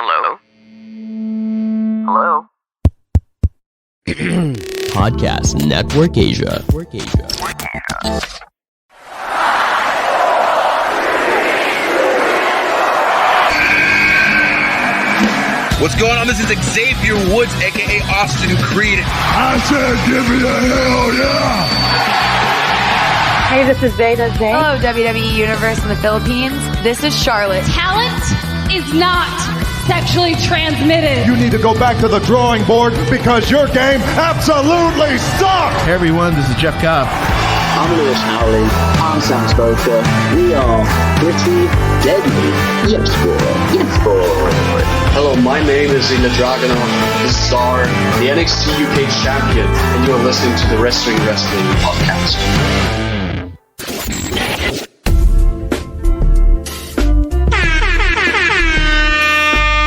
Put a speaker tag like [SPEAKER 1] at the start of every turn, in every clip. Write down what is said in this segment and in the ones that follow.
[SPEAKER 1] Hello? Hello?
[SPEAKER 2] Podcast Network Asia.
[SPEAKER 3] What's going on? This is Xavier Woods, aka Austin Creed.
[SPEAKER 4] I said, give me a hell yeah!
[SPEAKER 5] Hey, this is Zayn.
[SPEAKER 6] Hello, WWE Universe in the Philippines. This is Charlotte.
[SPEAKER 7] Talent is not sexually transmitted.
[SPEAKER 4] You need to go back to the drawing board because your game absolutely sucks!
[SPEAKER 8] Hey everyone, this is Jeff Cobb.
[SPEAKER 9] I'm Lewis Howley. I'm Sam Spoker. We are pretty deadly. Yes, boy. Yes, boy.
[SPEAKER 10] Hello, my name is Ilya Dragunov, the Czar, the NXT UK champion, and you're listening to the Wrestling Podcast.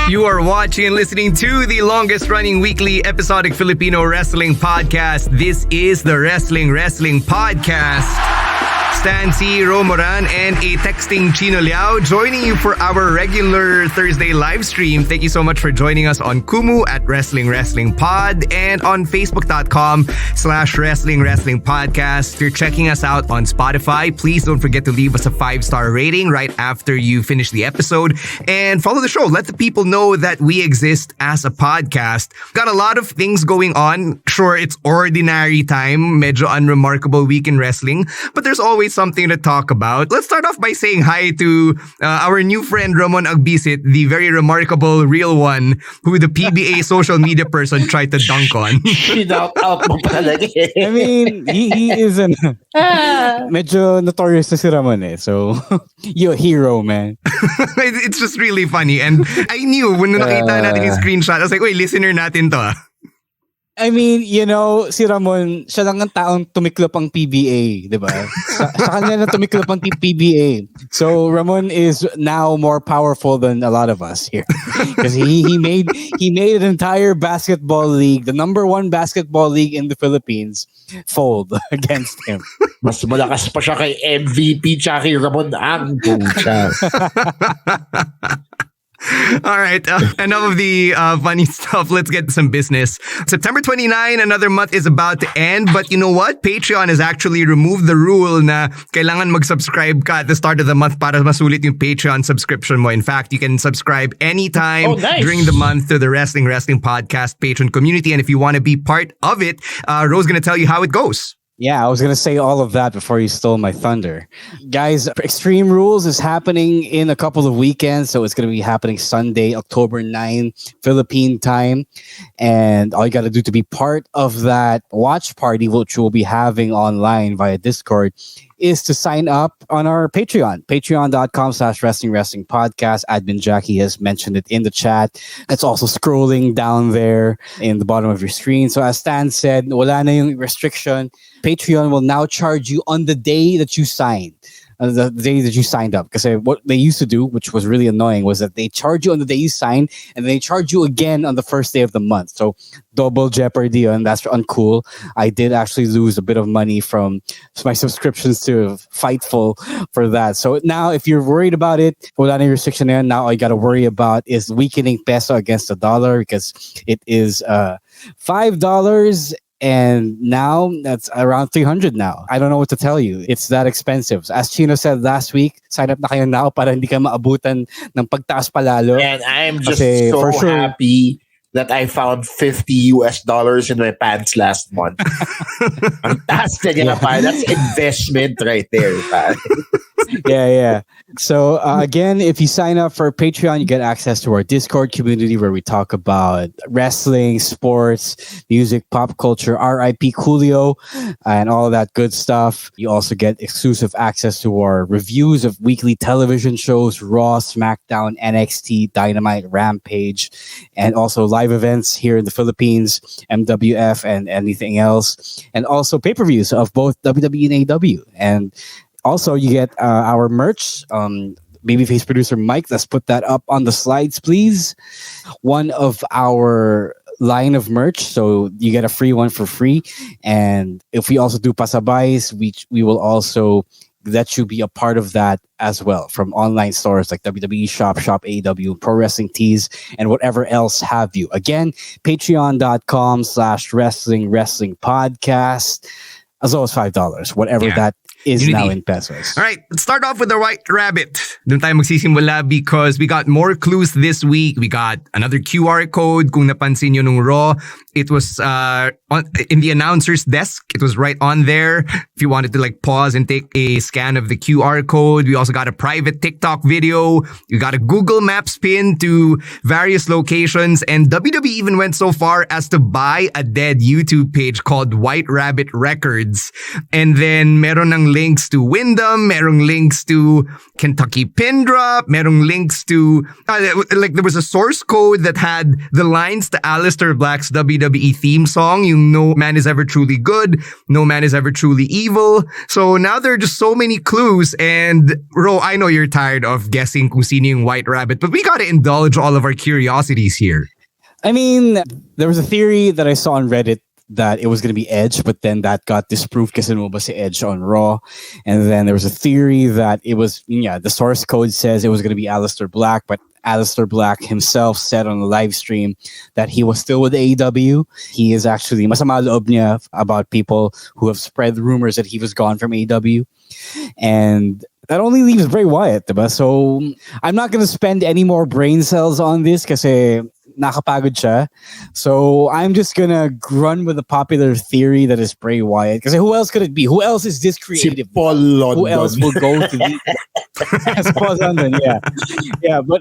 [SPEAKER 3] You are watching and listening to the longest running weekly episodic Filipino wrestling podcast. This is the Wrestling Podcast. Stan C. Romoran and a texting Chino Liao joining you for our regular Thursday live stream. Thank you so much for joining us on Kumu at Wrestling Pod and on Facebook.com/Wrestling Podcast. If you're checking us out on Spotify, please don't forget to leave us a 5-star rating right after you finish the episode and follow the show. Let the people know that we exist as a podcast. Got a lot of things going on. Sure, it's ordinary time, medyo unremarkable week in wrestling, but there's always something to talk about. Let's start off by saying hi to our new friend Ramon Agbisit, the very remarkable real one who the PBA social media person tried to dunk on.
[SPEAKER 11] I mean, he is an medyo notorious na si Ramon eh. So, you're a hero, man.
[SPEAKER 3] It's just really funny. And I knew when nakita natin yung screenshot, I was like, wait, listener natin to ah.
[SPEAKER 11] I mean, you know, si Ramon, siya lang ang taong tumiklop ang PBA, di ba? Sa kanya na tumiklop ang PBA. So, Ramon is now more powerful than a lot of us here. Because he made an entire basketball league, the number one basketball league in the Philippines, fold against him.
[SPEAKER 8] Mas malakas pa siya kay MVP tsaka kay Ramon ang pucha.
[SPEAKER 3] All right, enough of the funny stuff. Let's get to some business. September 29, another month is about to end. But you know what? Patreon has actually removed the rule na kailangan mag-subscribe ka at the start of the month para masulit yung Patreon subscription mo. In fact, you can subscribe anytime during the month to the Wrestling Podcast patron community. And if you want to be part of it, Ro's going to tell you how it goes.
[SPEAKER 11] Yeah, I was going to say all of that before you stole my thunder. Guys, Extreme Rules is happening in a couple of weekends. So it's going to be happening Sunday, October 9, Philippine time. And all you got to do to be part of that watch party, which we'll be having online via Discord, is to sign up on our Patreon. Patreon.com/Wrestling Podcast. Admin Jackie has mentioned it in the chat. It's also scrolling down there in the bottom of your screen. So as Stan said, wala na yung restriction. Patreon will now charge you on the day that you sign. The day that you signed up. Because what they used to do, which was really annoying, was that they charge you on the day you sign and they charge you again on the first day of the month. So double jeopardy, and that's uncool. I did actually lose a bit of money from my subscriptions to Fightful for that. So now if you're worried about it, wala na restriction there, now all you got to worry about is weakening peso against the dollar because it is $5. And now that's around 300 now. I don't know what to tell you. It's that expensive. As Chino said last week, sign up na kayo now para hindi ka maabutan ng pagtaas palalo.
[SPEAKER 8] And I'm just so happy that I found $50 in my pants last month. Fantastic. Yeah. That's investment right there.
[SPEAKER 11] Yeah. So again, if you sign up for Patreon, you get access to our Discord community where we talk about wrestling, sports, music, pop culture, RIP Coolio, and all of that good stuff. You also get exclusive access to our reviews of weekly television shows, Raw, SmackDown, NXT, Dynamite, Rampage, and also live events here in the Philippines, MWF, and anything else. And also pay-per-views of both WWE and AEW. And also, you get our merch. Babyface producer Mike, let's put that up on the slides, please. One of our line of merch, so you get a free one for free. And if we also do pasabays, we will also let you be a part of that as well, from online stores like WWE Shop, Shop AEW, Pro Wrestling Tees, and whatever else have you. Again, patreon.com/wrestling podcast, as low as $5, whatever that is now in pesos.
[SPEAKER 3] All right, let's start off with the White Rabbit. Doon tayo magsisimula because we got more clues this week. We got another QR code. Kung napansin nyo nung Raw, it was in the announcer's desk. It was right on there. If you wanted to like pause and take a scan of the QR code. We also got a private TikTok video. We got a Google Maps pin to various locations. And WWE even went so far as to buy a dead YouTube page called White Rabbit Records. And then meron ng links to Wyndham, merong links to Kentucky Pin Drop, merong links to like there was a source code that had the lines to Aleister Black's WWE theme song, yung "No man is ever truly good, no man is ever truly evil." So now there are just so many clues, and Ro, I know you're tired of guessing kung sino yung White Rabbit, but we gotta indulge all of our curiosities here.
[SPEAKER 11] I mean, there was a theory that I saw on Reddit that it was going to be Edge, but then that got disproved kasi lumabas si Edge on Raw. And then there was a theory that it was, the source code says it was going to be Aleister Black, but Aleister Black himself said on the live stream that he was still with AEW. He is actually masama loob niya about people who have spread rumors that he was gone from AEW. And that only leaves Bray Wyatt, diba? So I'm not going to spend any more brain cells on this kasi nakapagod siya. So I'm just gonna run with the popular theory that is Bray Wyatt. Because who else could it be? Who else is this creative?
[SPEAKER 8] Si Paul London.
[SPEAKER 11] Who else will go to the Paul London? Yeah. But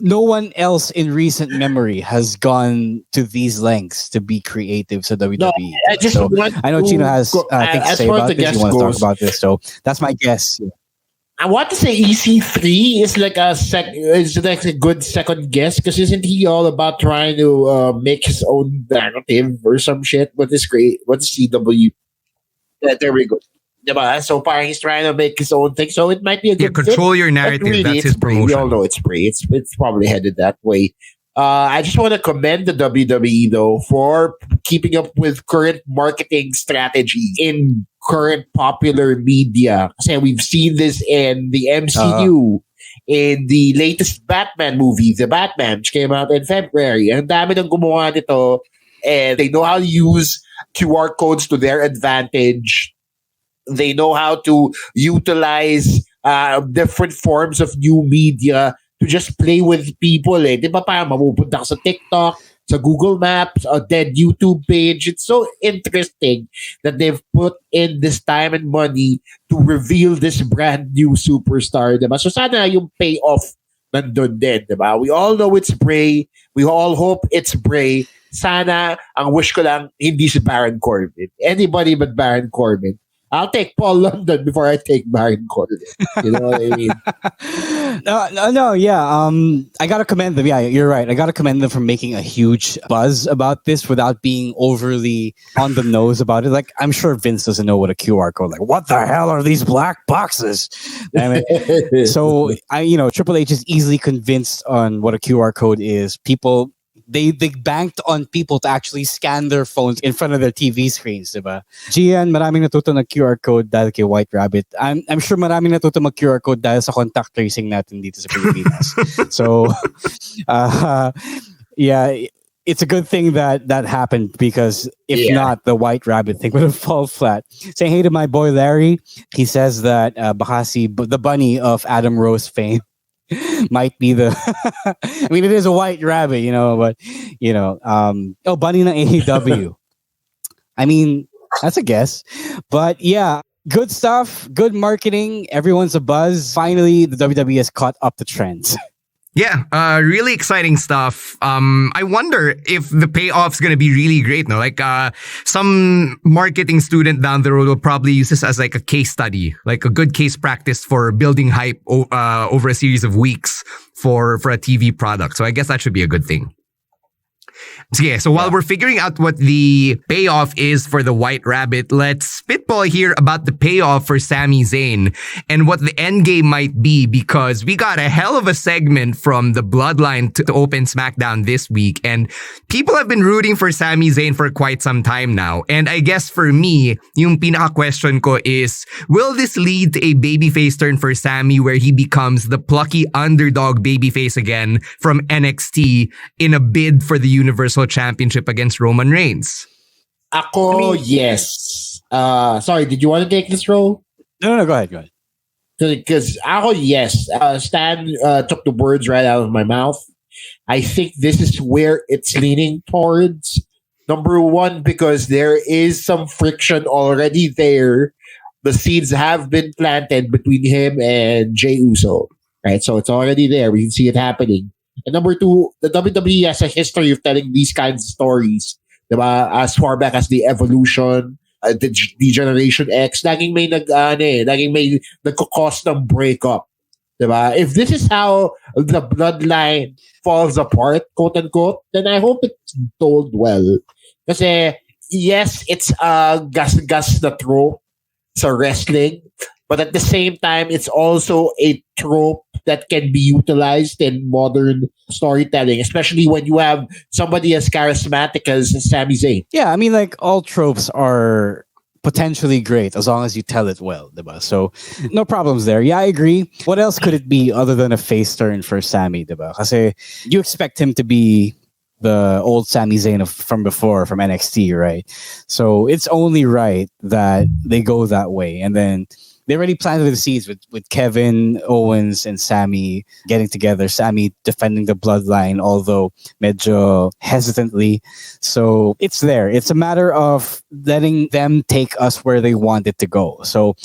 [SPEAKER 11] no one else in recent memory has gone to these lengths to be creative sa WWE.
[SPEAKER 8] No,
[SPEAKER 11] I know Chino has things to say about this. He wants to talk about this. So that's my guess.
[SPEAKER 8] I want to say EC3 is like a good second guess, because isn't he all about trying to make his own narrative or some shit? What is CW? Yeah, there we go. Diba? So far, he's trying to make his own thing, so it might be a good
[SPEAKER 3] control
[SPEAKER 8] fit.
[SPEAKER 3] Your narrative. Really, that's his promotion.
[SPEAKER 8] We all know it's Bray. It's probably headed that way. I just want to commend the WWE though for keeping up with current marketing strategy in current popular media. Kasi we've seen this in the MCU, in the latest Batman movie, The Batman, which came out in February. Ang dami nang gumawa nito, and they know how to use QR codes to their advantage. They know how to utilize different forms of new media to just play with people. Di ba parang mapupunta ka sa TikTok, sa Google Maps, a dead YouTube page. It's so interesting that they've put in this time and money to reveal this brand new superstar. Diba? So sana yung payoff nandun din. Diba? We all know it's Bray. We all hope it's Bray. Sana, ang wish ko lang, hindi si Baron Corbin. Anybody but Baron Corbin. I'll take Paul London before I take Baron Corbin. You know what I mean?
[SPEAKER 11] I gotta commend them. Yeah, you're right. I gotta commend them for making a huge buzz about this without being overly on the nose about it. Like, I'm sure Vince doesn't know what a QR code. Like, what the hell are these black boxes? So Triple H is easily convinced on what a QR code is. People. They banked on people to actually scan their phones in front of their TV screens, diba? Gian, maraming natuto na QR code dahil kay White Rabbit. I'm sure maraming natuto mag QR code dahil sa contact tracing natin dito sa Pilipinas. So, it's a good thing that happened, because if not, the White Rabbit thing would have fallen flat. Saying hey to my boy Larry, he says that Bakasi, the bunny of Adam Rose fame, might be the I mean, it is a White Rabbit, but bunny ng AEW. I mean, that's a guess. But yeah, good stuff, good marketing, everyone's a buzz. Finally, the WWE has caught up the trends.
[SPEAKER 3] Yeah, really exciting stuff. I wonder if the payoff's going to be really great. No, like some marketing student down the road will probably use this as like a case study, like a good case practice for building hype over a series of weeks for a TV product. So I guess that should be a good thing. So while we're figuring out what the payoff is for the White Rabbit, let's spitball here about the payoff for Sami Zayn and what the end game might be, because we got a hell of a segment from the Bloodline to open SmackDown this week, and people have been rooting for Sami Zayn for quite some time now. And I guess for me, yung pinaka-question ko is, will this lead to a babyface turn for Sami where he becomes the plucky underdog babyface again from NXT in a bid for the Universal Championship against Roman Reigns?
[SPEAKER 8] Yes. Sorry, did you want to take this role?
[SPEAKER 11] No, go ahead.
[SPEAKER 8] Because yes. Stan took the words right out of my mouth. I think this is where it's leaning towards. Number one, because there is some friction already there. The seeds have been planted between him and Jey Uso. Right? So it's already there. We can see it happening. And number two, the WWE has a history of telling these kinds of stories. Diba? As far back as the Evolution, the Generation X, laging may nagko-cause ng breakup. Diba? If this is how the Bloodline falls apart, quote unquote, then I hope it's told well. Kasi, yes, it's gas na trope sa wrestling, but at the same time, it's also a trope that can be utilized in modern storytelling, especially when you have somebody as charismatic as Sami Zayn.
[SPEAKER 11] Yeah, I mean, like, all tropes are potentially great as long as you tell it well, diba? So, no problems there. Yeah, I agree. What else could it be other than a face turn for Sami, diba? Kasi you expect him to be the old Sami Zayn from before, from NXT, right? So it's only right that they go that way. And then they already planted the seeds with Kevin Owens and Sami getting together. Sami defending the Bloodline, although medyo hesitantly. So it's there. It's a matter of letting them take us where they want it to go. So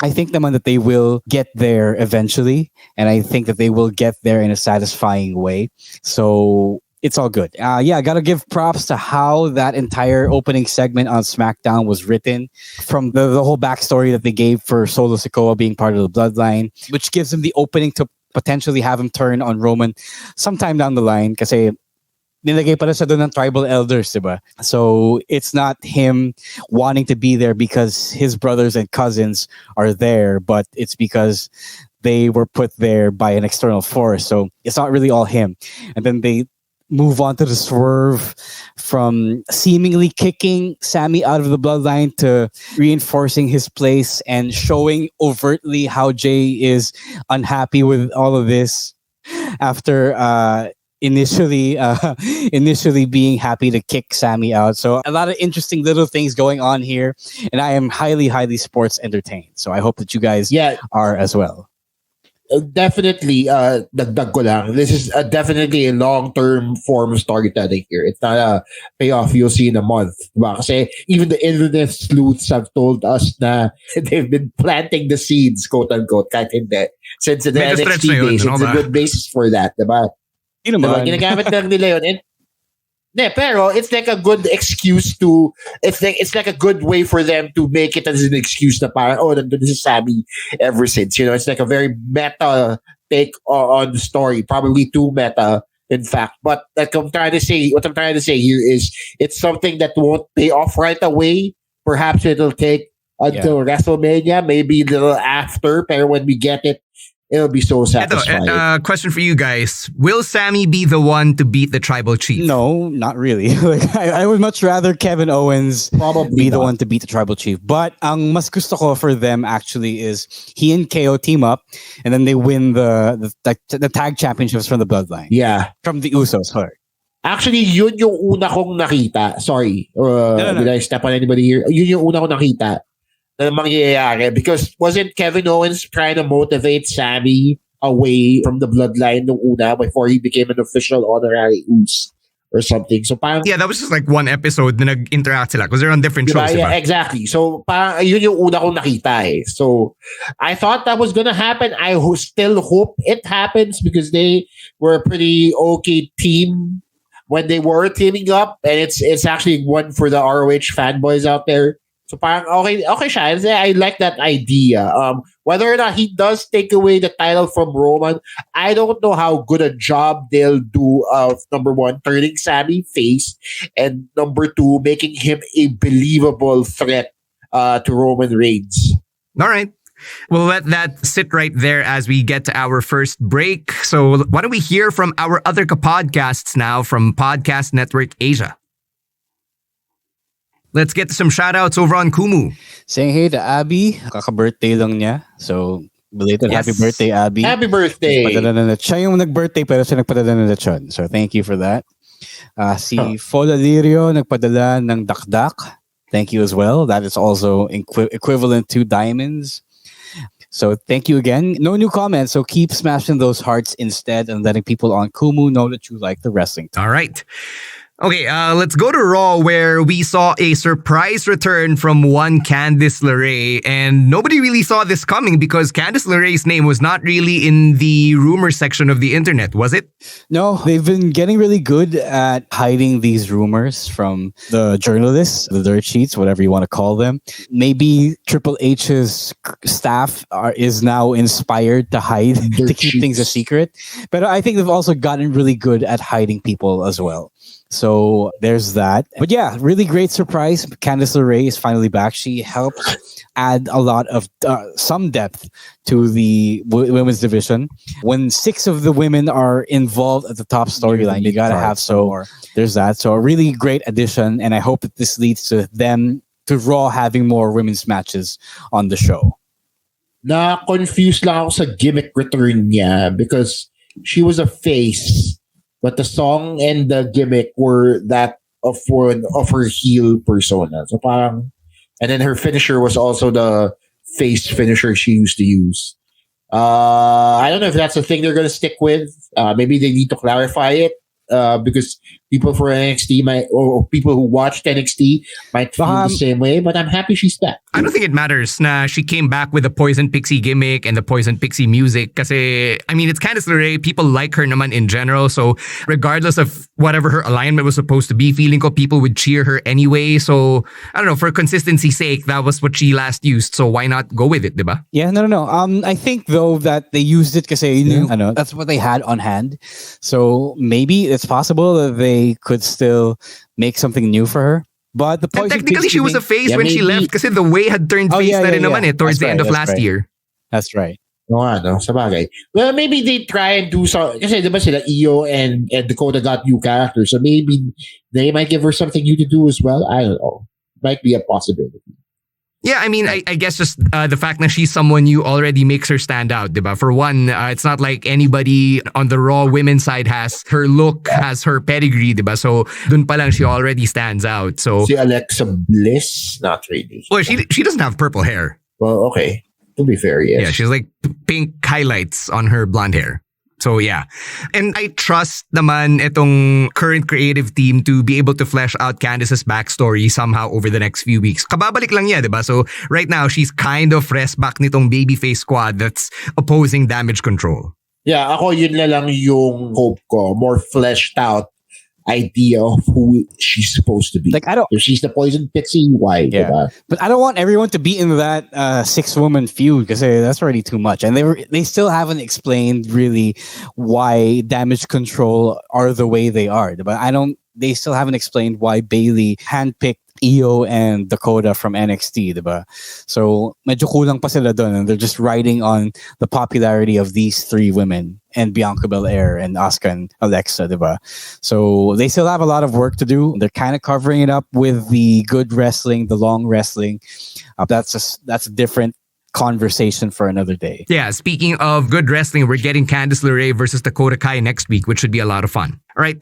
[SPEAKER 11] I think naman that they will get there eventually. And I think that they will get there in a satisfying way. So it's all good. I gotta give props to how that entire opening segment on SmackDown was written, from the whole backstory that they gave for Solo Sikoa being part of the Bloodline, which gives him the opening to potentially have him turn on Roman sometime down the line. Kasi nilagay pala siya doon ng tribal elders, diba? So it's not him wanting to be there because his brothers and cousins are there, but it's because they were put there by an external force. So it's not really all him. And then they move on to the swerve from seemingly kicking Sami out of the Bloodline to reinforcing his place and showing overtly how Jey is unhappy with all of this after initially being happy to kick Sami out. So a lot of interesting little things going on here, and I am highly sports entertained. So I hope that you guys are as well.
[SPEAKER 8] Definitely, dagdag ko lang. This is definitely a long-term form of storytelling here. It's not a payoff you'll see in a month. Diba? Kasi even the internet sleuths have told us na they've been planting the seeds, quote-unquote, kahit hindi. Since the NXT days, it's a good basis for that. Diba? Diba? Ginagamit lang nila yun. Pero it's like a good excuse to, it's like a good way for them to make it as an excuse na parang, nandun si Sami ever since. You know, it's like a very meta take on the story, probably too meta, in fact. But what I'm trying to say here is it's something that won't pay off right away. Perhaps it'll take until WrestleMania, maybe a little after, pero when we get it, it'll be so satisfying.
[SPEAKER 3] Question for you guys. Will Sami be the one to beat the tribal chief?
[SPEAKER 11] No, not really. I would much rather Kevin Owens be the one to beat the tribal chief. But ang mas gusto ko for them actually is he and KO team up and then they win the tag championships from the Bloodline.
[SPEAKER 8] Yeah.
[SPEAKER 11] From the Usos. Sorry.
[SPEAKER 8] Actually, yun yung una kong nakita. Sorry. No. Did I step on anybody here? Yun yung una kong nakita na mangyayari, because wasn't Kevin Owens trying to motivate Sami away from the Bloodline nung una before he became an official honorary Us or something? So parang,
[SPEAKER 3] that was just like one episode na nag-interact sila because they're on different shows.
[SPEAKER 8] Yeah, exactly. So parang yun yung una kong nakita eh. So I thought that was gonna happen. I still hope it happens because they were a pretty okay team when they were teaming up, and it's actually one for the ROH fanboys out there. So parang okay siya. I like that idea. Whether or not he does take away the title from Roman, I don't know how good a job they'll do of, number one, turning Sami face, and number two, making him a believable threat to Roman Reigns.
[SPEAKER 3] All right. We'll let that sit right there as we get to our first break. So why don't we hear from our other podcasts now from Podcast Network Asia? Let's get to some shoutouts over on Kumu.
[SPEAKER 11] Saying hey to Abby. Kaka-birthday lang niya. So, belated happy birthday, Abby.
[SPEAKER 8] Happy birthday.
[SPEAKER 11] Siya yung nag-birthday pero siya nagpadala ng lechon. So, thank you for that. Si Fola Lirio nagpadala ng dakdak. Thank you as well. That is also equivalent to diamonds. So, thank you again. No new comments, so keep smashing those hearts instead and letting people on Kumu know that you like the wrestling.
[SPEAKER 3] All right. Okay, let's go to Raw, where we saw a surprise return from one Candice Larae, and nobody really saw this coming because Candice Larae's name was not really in the rumor section of the internet, was it?
[SPEAKER 11] No, they've been getting really good at hiding these rumors from the journalists, the dirt sheets, whatever you want to call them. Maybe Triple H's staff is now inspired to hide, to keep things a secret. But I think they've also gotten really good at hiding people as well. So there's that. But yeah, really great surprise. Candice Larae is finally back. She helped add a lot of some depth to the women's division. When 6 of the women are involved at the top storyline, you gotta have more. There's that. So a really great addition, and I hope that this leads to them to Raw having more women's matches on the show.
[SPEAKER 8] Na-confused lang ako sa gimmick return niya because she was a face. But the song and the gimmick were that of her heel persona. So parang, and then her finisher was also the face finisher she used to use. I don't know if that's the thing they're going to stick with. Maybe they need to clarify it because people for NXT or people who watched NXT might feel the same way. But I'm happy she's back.
[SPEAKER 3] I don't think it matters na she came back with the Poison Pixie gimmick and the Poison Pixie music. Kasi, I mean, it's Candice LeRae. People like her naman in general. So regardless of whatever her alignment was supposed to be, feeling ko people would cheer her anyway. So, I don't know, for consistency's sake, that was what she last used. So why not go with it, diba?
[SPEAKER 11] Yeah, no. I think though that they used it kasi that's what they had on hand. So maybe it's possible that they could still make something new for her. But the
[SPEAKER 3] and technically, she was a face when she left kasi the way had turned face na rin naman towards the end of last year.
[SPEAKER 11] That's right.
[SPEAKER 8] No, sa bagay. Well, maybe they try and do so. Kasi diba sila Io and Dakota got new characters. So maybe they might give her something new to do as well. I don't know. Might be a possibility.
[SPEAKER 3] Yeah, I mean, I guess just the fact that she's someone new already makes her stand out, diba? For one, it's not like anybody on the Raw women's side has her look, has her pedigree, diba? So, dun pa lang she already stands out. So,
[SPEAKER 8] si Alexa Bliss, not really.
[SPEAKER 3] Well, she doesn't have purple hair.
[SPEAKER 8] Well, okay. To be fair, yes.
[SPEAKER 3] Yeah, she's like pink highlights on her blonde hair. So yeah. And I trust naman itong current creative team to be able to flesh out Candice's backstory somehow over the next few weeks. Kababalik lang niya, diba? So right now, she's kind of rest back nitong babyface squad that's opposing Damage Control.
[SPEAKER 8] Yeah, ako yun na lang yung hope ko. More fleshed out idea of who she's supposed to be.
[SPEAKER 11] Like, I don't.
[SPEAKER 8] If she's the Poison Pixie, why?
[SPEAKER 11] Yeah.
[SPEAKER 8] Diba?
[SPEAKER 11] But I don't want everyone to be in that 6-woman feud because that's already too much. And they still haven't explained really why Damage Control are the way they are. But they still haven't explained why Bayley handpicked Io and Dakota from NXT, diba? So, medyo kulang pa sila dun, and they're just riding on the popularity of these 3 women and Bianca Belair and Asuka and Alexa, diba? So, they still have a lot of work to do. They're kind of covering it up with the good wrestling, the long wrestling. That's a different conversation for another day.
[SPEAKER 3] Yeah, speaking of good wrestling, we're getting Candice LeRae versus the Kodakai next week, which should be a lot of fun. All right,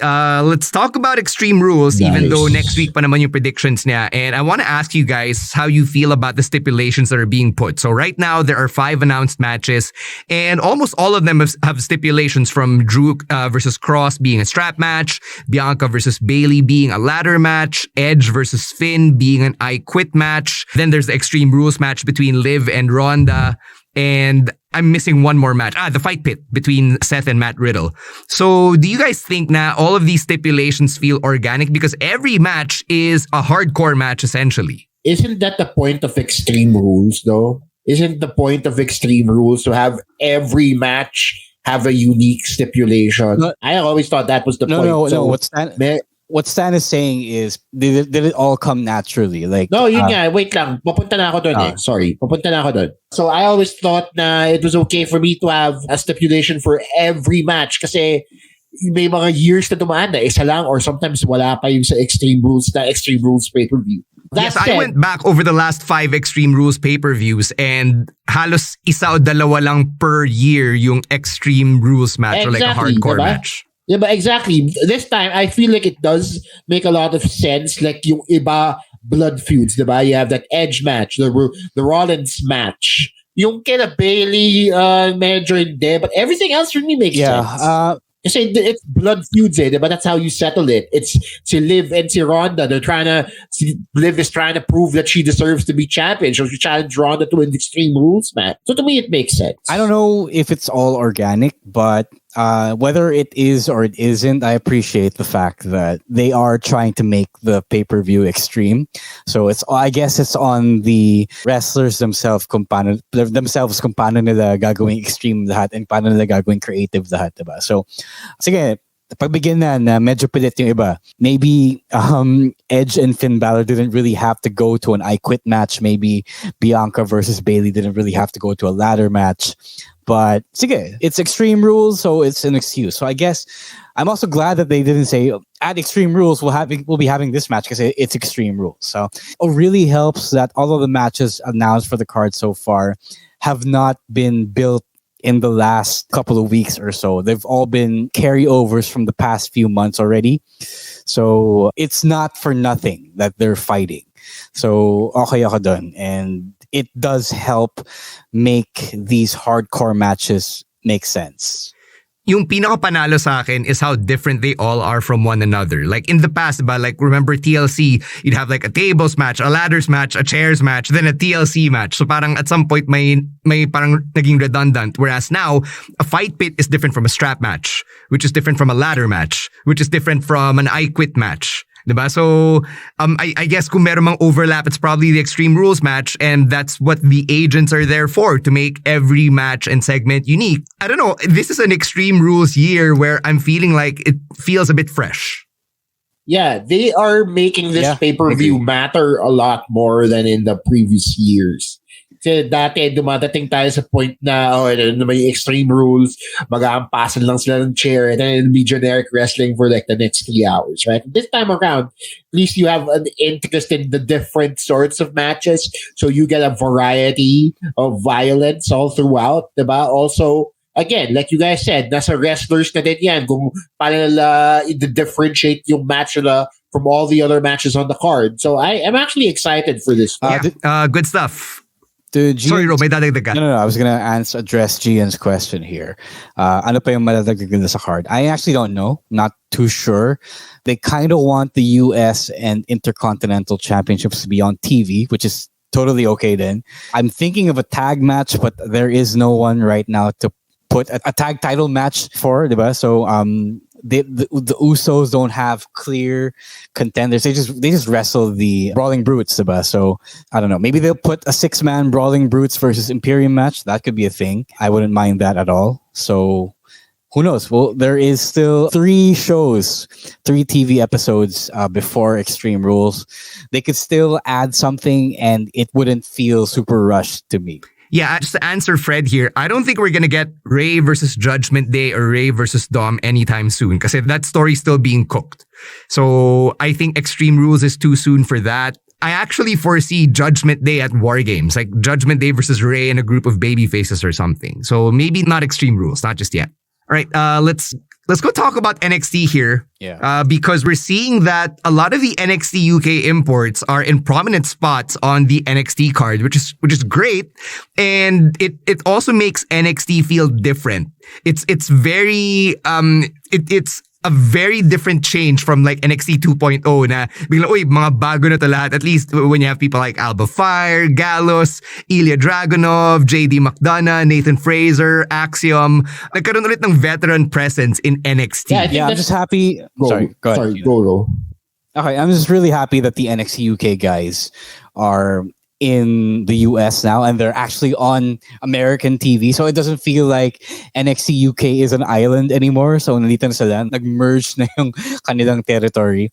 [SPEAKER 3] let's talk about Extreme Rules, even though next week pa naman yung predictions niya. And I want to ask you guys how you feel about the stipulations that are being put. So right now, there are 5 announced matches, and almost all of them have stipulations, from Drew versus Cross being a strap match, Bianca versus Bayley being a ladder match, Edge versus Finn being an I Quit match. Then there's the Extreme Rules match between Liv and Ronda. And I'm missing one more match. The Fight Pit between Seth and Matt Riddle. So do you guys think na all of these stipulations feel organic? Because every match is a hardcore match, essentially.
[SPEAKER 8] isn't that the point of Extreme Rules, though? Isn't the point of Extreme Rules to have every match have a unique stipulation? I always thought that was the point.
[SPEAKER 11] No. What Stan is saying is, did it all come naturally? Like,
[SPEAKER 8] no, yun nga. Wait lang. Papunta na ako dun Sorry. Papunta na ako dun. So I always thought na it was okay for me to have a stipulation for every match kasi may mga years na dumaan na isa lang or sometimes wala pa yung sa Extreme Rules pay-per-view.
[SPEAKER 3] Yes, I went back over the last 5 Extreme Rules pay-per-views and halos isa o dalawa lang per year yung Extreme Rules match or like a hardcore match.
[SPEAKER 8] Yeah, but exactly. This time, I feel like it does make a lot of sense. Like yung iba blood feuds, diba? You have that Edge match, the Rollins match. Yung kina Bailey, medyo hindi, but everything else for me makes sense. Kasi it's blood feuds, but that's how you settle it. It's si Liv and si Ronda. Liv is trying to prove that she deserves to be champion. So she challenged Ronda to an Extreme Rules match. So to me, it makes sense.
[SPEAKER 11] I don't know if it's all organic, but whether it is or it isn't, I appreciate the fact that they are trying to make the pay-per-view extreme. So I guess it's on the wrestlers themselves kung paano nila gagawing extreme lahat and paano nila gagawing creative lahat, diba? So, sige, pagbigyan na medyo pilit yung iba. Maybe Edge and Finn Balor didn't really have to go to an I Quit match. Maybe Bianca versus Bailey didn't really have to go to a ladder match. But sige, it's Extreme Rules, so it's an excuse. So I guess I'm also glad that they didn't say at Extreme Rules we'll be having this match because it's Extreme Rules. So it really helps that all of the matches announced for the card so far have not been built in the last couple of weeks or so. They've all been carryovers from the past few months already. So it's not for nothing that they're fighting. So okay ako dun. And it does help make these hardcore matches make sense.
[SPEAKER 3] Yung pinaka-panalo sa akin is how different they all are from one another. Like in the past, but like remember TLC, you'd have like a tables match, a ladders match, a chairs match, then a TLC match. So parang at some point may parang naging redundant. Whereas now, a fight pit is different from a strap match, which is different from a ladder match, which is different from an I Quit match. Diba? So, I guess kung meron mang overlap, it's probably the Extreme Rules match, and that's what the agents are there for, to make every match and segment unique. I don't know, this is an Extreme Rules year where I'm feeling like it feels a bit fresh.
[SPEAKER 8] Yeah, they are making this pay-per-view matter a lot more than in the previous years. Kasi dati dumadating tayo sa point na may Extreme Rules, mag-aampasan lang sila ng chair and then it'll be generic wrestling for like the next 3 hours, right? This time around, at least you have an interest in the different sorts of matches, so you get a variety of violence all throughout, diba? Also, again, like you guys said, nasa wrestlers na din yan kung paano nila i-differentiate yung match nila from all the other matches on the card. So I am actually excited for this.
[SPEAKER 3] Good stuff.
[SPEAKER 11] Sorry,
[SPEAKER 3] Ro, may dadagdag ka.
[SPEAKER 11] No. I was gonna address Gian's question here. Ano pa yung madadagdag nila sa card? I actually don't know. Not too sure. They kind of want the US and Intercontinental Championships to be on TV, which is totally okay then. I'm thinking of a tag match, but there is no one right now to put a tag title match for, diba? So the Usos don't have clear contenders. They just wrestle the Brawling Brutes, diba? So I don't know. Maybe they'll put a 6-man Brawling Brutes versus Imperium match. That could be a thing. I wouldn't mind that at all. So who knows? Well, there is still 3 TV episodes before Extreme Rules. They could still add something and it wouldn't feel super rushed to me.
[SPEAKER 3] Yeah, just to answer Fred here, I don't think we're going to get Ray versus Judgment Day or Ray versus Dom anytime soon because that story's still being cooked. So I think Extreme Rules is too soon for that. I actually foresee Judgment Day at War Games, like Judgment Day versus Ray and a group of baby faces or something. So maybe not Extreme Rules, not just yet. All right, let's go talk about NXT here.
[SPEAKER 11] Yeah.
[SPEAKER 3] Because we're seeing that a lot of the NXT UK imports are in prominent spots on the NXT card, which is great, and it also makes NXT feel different. It's very it's a very different change from like NXT 2.0 na bigla, uy, mga bago na to lahat. At least when you have people like Alba Fire, Gallows, Ilya Dragunov, JD McDonough, Nathan Fraser, Axiom. Nagkaroon ulit ng veteran presence in NXT.
[SPEAKER 11] Yeah, I'm just happy. Sorry, go ahead.
[SPEAKER 8] Go.
[SPEAKER 11] Okay, I'm just really happy that the NXT UK guys are in the US now and they're actually on American TV, so it doesn't feel like NXT UK is an island anymore. So nandito na sila, nag-merge na yung kanilang territory.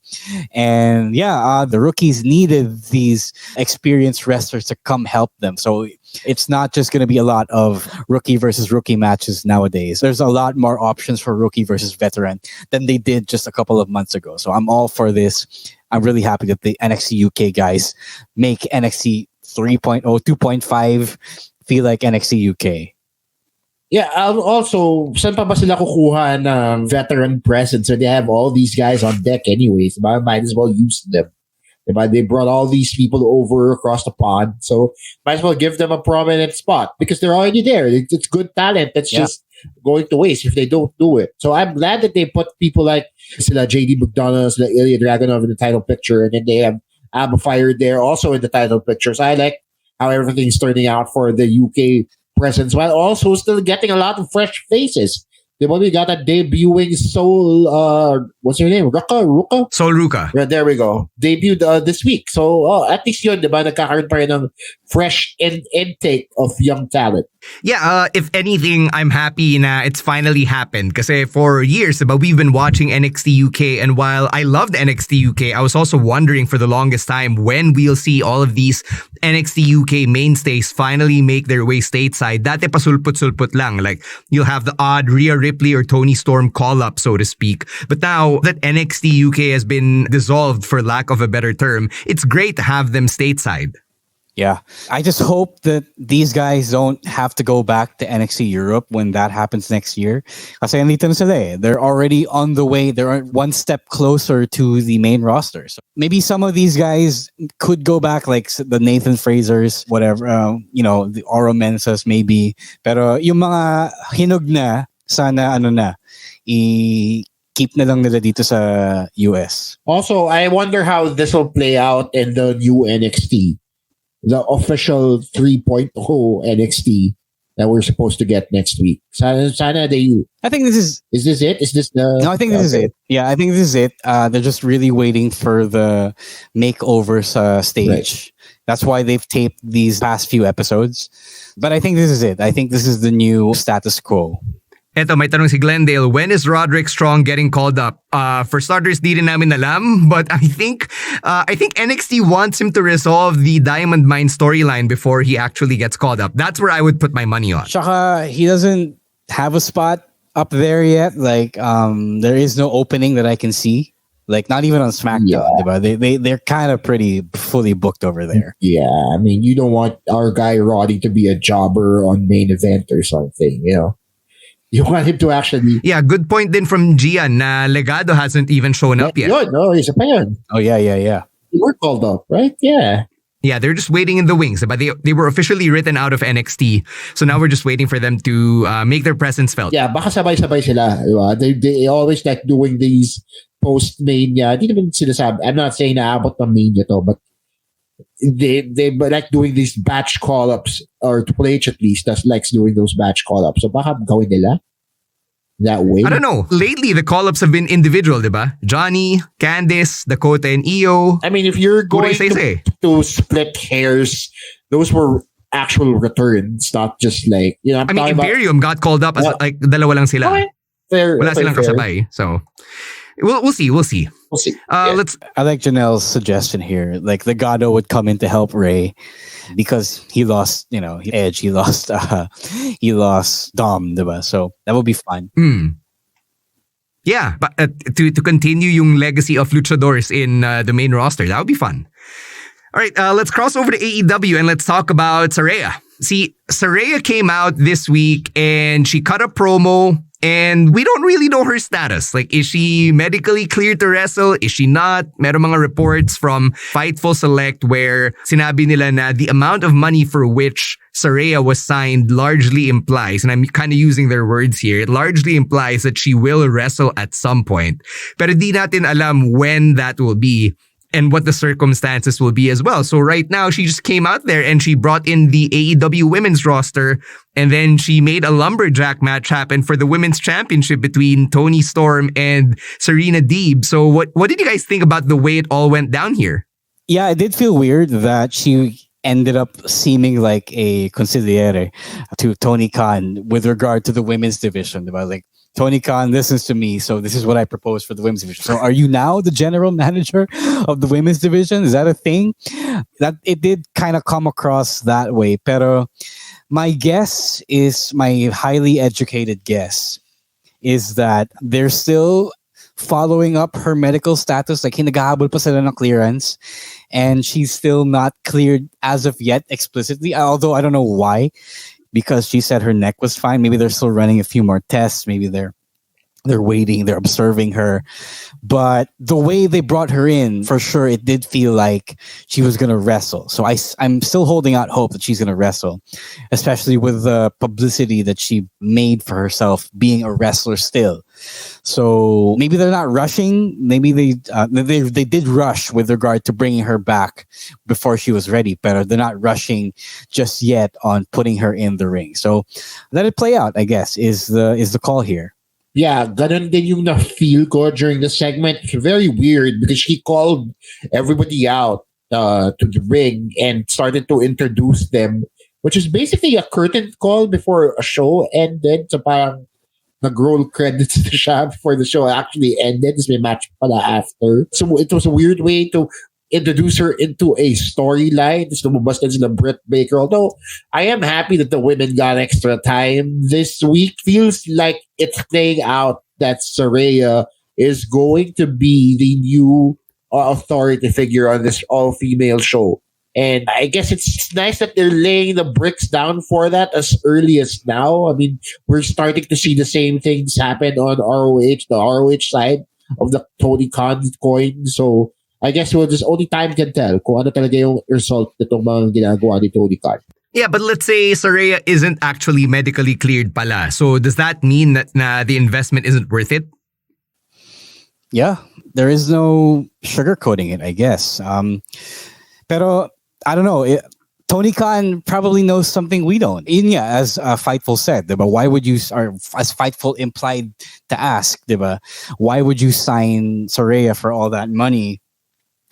[SPEAKER 11] And the rookies needed these experienced wrestlers to come help them. So it's not just going to be a lot of rookie versus rookie matches nowadays. There's a lot more options for rookie versus veteran than they did just a couple of months ago. So I'm all for this. I'm really happy that the NXT UK guys make NXT 3.0, 2.5 feel like NXT UK.
[SPEAKER 8] Yeah, also, saan pa ba sila kukuha ng veteran presence? So they have all these guys on deck anyways. Might as well use them. They brought all these people over across the pond. So might as well give them a prominent spot because they're already there. It's good talent that's just going to waste if they don't do it. So I'm glad that they put people like sila JD McDonough, sila Ilya Dragunov in the title picture, and then they have Abba Fire there also in the title picture. So I like how everything's turning out for the UK presence while also still getting a lot of fresh faces. They've only got a debuting Soul, what's her name? Ruka?
[SPEAKER 3] Soul Ruka.
[SPEAKER 8] Yeah, there we go. Debuted this week. So at least yun, diba, nagkakaroon pa rin ng fresh intake of young talent.
[SPEAKER 3] Yeah, if anything, I'm happy na it's finally happened. Kasi for years, diba, we've been watching NXT UK, and while I loved NXT UK, I was also wondering for the longest time when we'll see all of these NXT UK mainstays finally make their way stateside. Dati pasulput-sulput lang. Like, you'll have the odd Rhea Ripley or Toni Storm call-up, so to speak. But now that NXT UK has been dissolved, for lack of a better term, it's great to have them stateside.
[SPEAKER 11] Yeah. I just hope that these guys don't have to go back to NXT Europe when that happens next year. Kasi andito na sila eh. They're already on the way. They're one step closer to the main roster. So maybe some of these guys could go back, like the Nathan Frasers, whatever, the Oro Mensahs maybe. Pero yung mga hinog na, sana keep na lang nila dito sa US.
[SPEAKER 8] Also, I wonder how this will play out in the new NXT. The official 3.0 NXT that we're supposed to get next week. Sana they...
[SPEAKER 11] I think this is...
[SPEAKER 8] Is this it? Is this the...
[SPEAKER 11] No, I think this is it. Yeah, I think this is it. They're just really waiting for the makeovers stage. Right. That's why they've taped these past few episodes. But I think this is it. I think this is the new status quo.
[SPEAKER 3] Eto, may tanong si Glendale, when is Roderick Strong getting called up? For starters, di rin namin alam, but I think NXT wants him to resolve the Diamond Mine storyline before he actually gets called up. That's where I would put my money on.
[SPEAKER 11] Tsaka, he doesn't have a spot up there yet. Like, there is no opening that I can see. Like, not even on SmackDown. They're kind of pretty fully booked over there.
[SPEAKER 8] Yeah, I mean, you don't want our guy Roddy to be a jobber on main event or something, You want him to actually...
[SPEAKER 3] Yeah, good point din from Gian na Legado hasn't even shown up yet.
[SPEAKER 8] No, isa pa yun.
[SPEAKER 11] Oh, yeah.
[SPEAKER 8] They were called up, right? Yeah.
[SPEAKER 3] Yeah, they're just waiting in the wings. But they were officially written out of NXT. So now we're just waiting for them to make their presence felt.
[SPEAKER 8] Yeah, baka sabay-sabay sila. Diba? They always like doing these post-Mania. I'm not saying naabot ng Mania to, but they like doing these batch call-ups, or Triple H at least likes doing those batch call-ups. So baka gawin nila that way.
[SPEAKER 3] I don't know. Lately, the call-ups have been individual, diba? Johnny, Candice, Dakota, and Io.
[SPEAKER 8] I mean, if you're going to split hairs, those were actual returns, not just like,
[SPEAKER 3] Imperium got called up as like dalawa lang sila.
[SPEAKER 8] Okay. Fair.
[SPEAKER 3] Wala silang kasabay. So, we'll see.
[SPEAKER 11] I like Janelle's suggestion here. Like, the Legado would come in to help Ray because he lost, Edge. He lost Dom, diba? So that would be fun.
[SPEAKER 3] Yeah, but to continue yung legacy of luchadors in the main roster, that would be fun. All right, let's cross over to AEW and let's talk about Saraya. See, Saraya came out this week and she cut a promo. And we don't really know her status. Like, is she medically cleared to wrestle? Is she not? Meron mga reports from Fightful Select where sinabi nila na the amount of money for which Saraya was signed largely implies, and I'm kind of using their words here, it largely implies that she will wrestle at some point. Pero di natin alam when that will be. and what the circumstances will be as well. So right now, she just came out there and she brought in the AEW women's roster, and then she made a lumberjack match happen for the women's championship between Toni Storm and Serena Deeb. So what did you guys think about the way it all went down here?
[SPEAKER 11] Yeah, it did feel weird that she ended up seeming like a consigliere to Tony Khan with regard to the women's division. About like, Tony Khan listens to me, so this is what I propose for the women's division. So are you now the general manager of the women's division? Is that a thing? That it did kind of come across that way. Pero my guess is, my highly educated guess, is that they're still following up her medical status. Like, hinagahabol pa sila ng clearance, and she's still not cleared as of yet explicitly, although I don't know why, because she said her neck was fine. Maybe they're still running a few more tests. Maybe they're waiting, they're observing her. But the way they brought her in, for sure, it did feel like she was going to wrestle. So I'm still holding out hope that she's going to wrestle, especially with the publicity that she made for herself being a wrestler still. So maybe they're not rushing. Maybe they did rush with regard to bringing her back before she was ready, but they're not rushing just yet on putting her in the ring. So let it play out, I guess, is the call here.
[SPEAKER 8] Yeah, ganun din yung na-feel ko during the segment. It's very weird because she called everybody out to the ring and started to introduce them, which is basically a curtain call before a show ended. So parang nag-roll credits na siya before the show actually ended. Tapos may match pala after. So it was a weird way to introduce her into a storyline. Tapos lumabas na sila Britt Baker. Although I am happy that the women got extra time this week. Feels like it's playing out that Saraya is going to be the new authority figure on this all-female show. And I guess it's nice that they're laying the bricks down for that as early as now. I mean, we're starting to see the same things happen on ROH, the ROH side of the Tony Khan coin. So I guess only time can tell kung ano talaga yung result nitong mga ginagawa ni Tony Khan.
[SPEAKER 3] Yeah, but let's say Saraya isn't actually medically cleared pala. So does that mean that the investment isn't worth it?
[SPEAKER 11] Yeah, there is no sugarcoating it, I guess. Pero I don't know. Tony Khan probably knows something we don't. Yeah, as Fightful said, diba? Why would you, or as Fightful implied to ask, diba? Why would you sign Saraya for all that money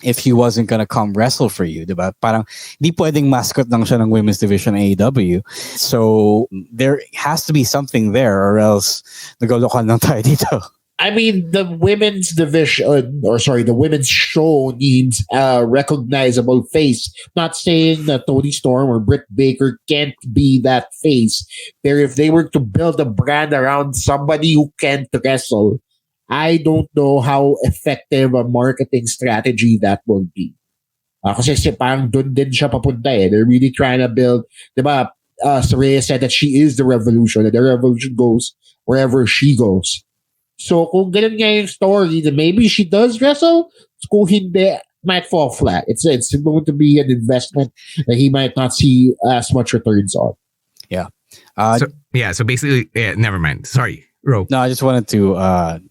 [SPEAKER 11] if he wasn't gonna come wrestle for you, diba? Parang di pwedeng mascot lang siya ng women's division AEW. So there has to be something there, or else nagolokan lang tayo dito.
[SPEAKER 8] I mean, the women's division, the women's show needs a recognizable face. Not saying that Toni Storm or Britt Baker can't be that face. But if they were to build a brand around somebody who can't wrestle, I don't know how effective a marketing strategy that will be. Kasi parang dun din siya papunta eh. They're really trying to build, diba, Saraya said that she is the revolution, that the revolution goes wherever she goes. So kung ganun nga yung story, then maybe she does wrestle. Kung hindi, might fall flat. It's going to be an investment that he might not see as much returns on.
[SPEAKER 11] Yeah.
[SPEAKER 3] So basically, never mind. Sorry, Ro.
[SPEAKER 11] No, I just wanted to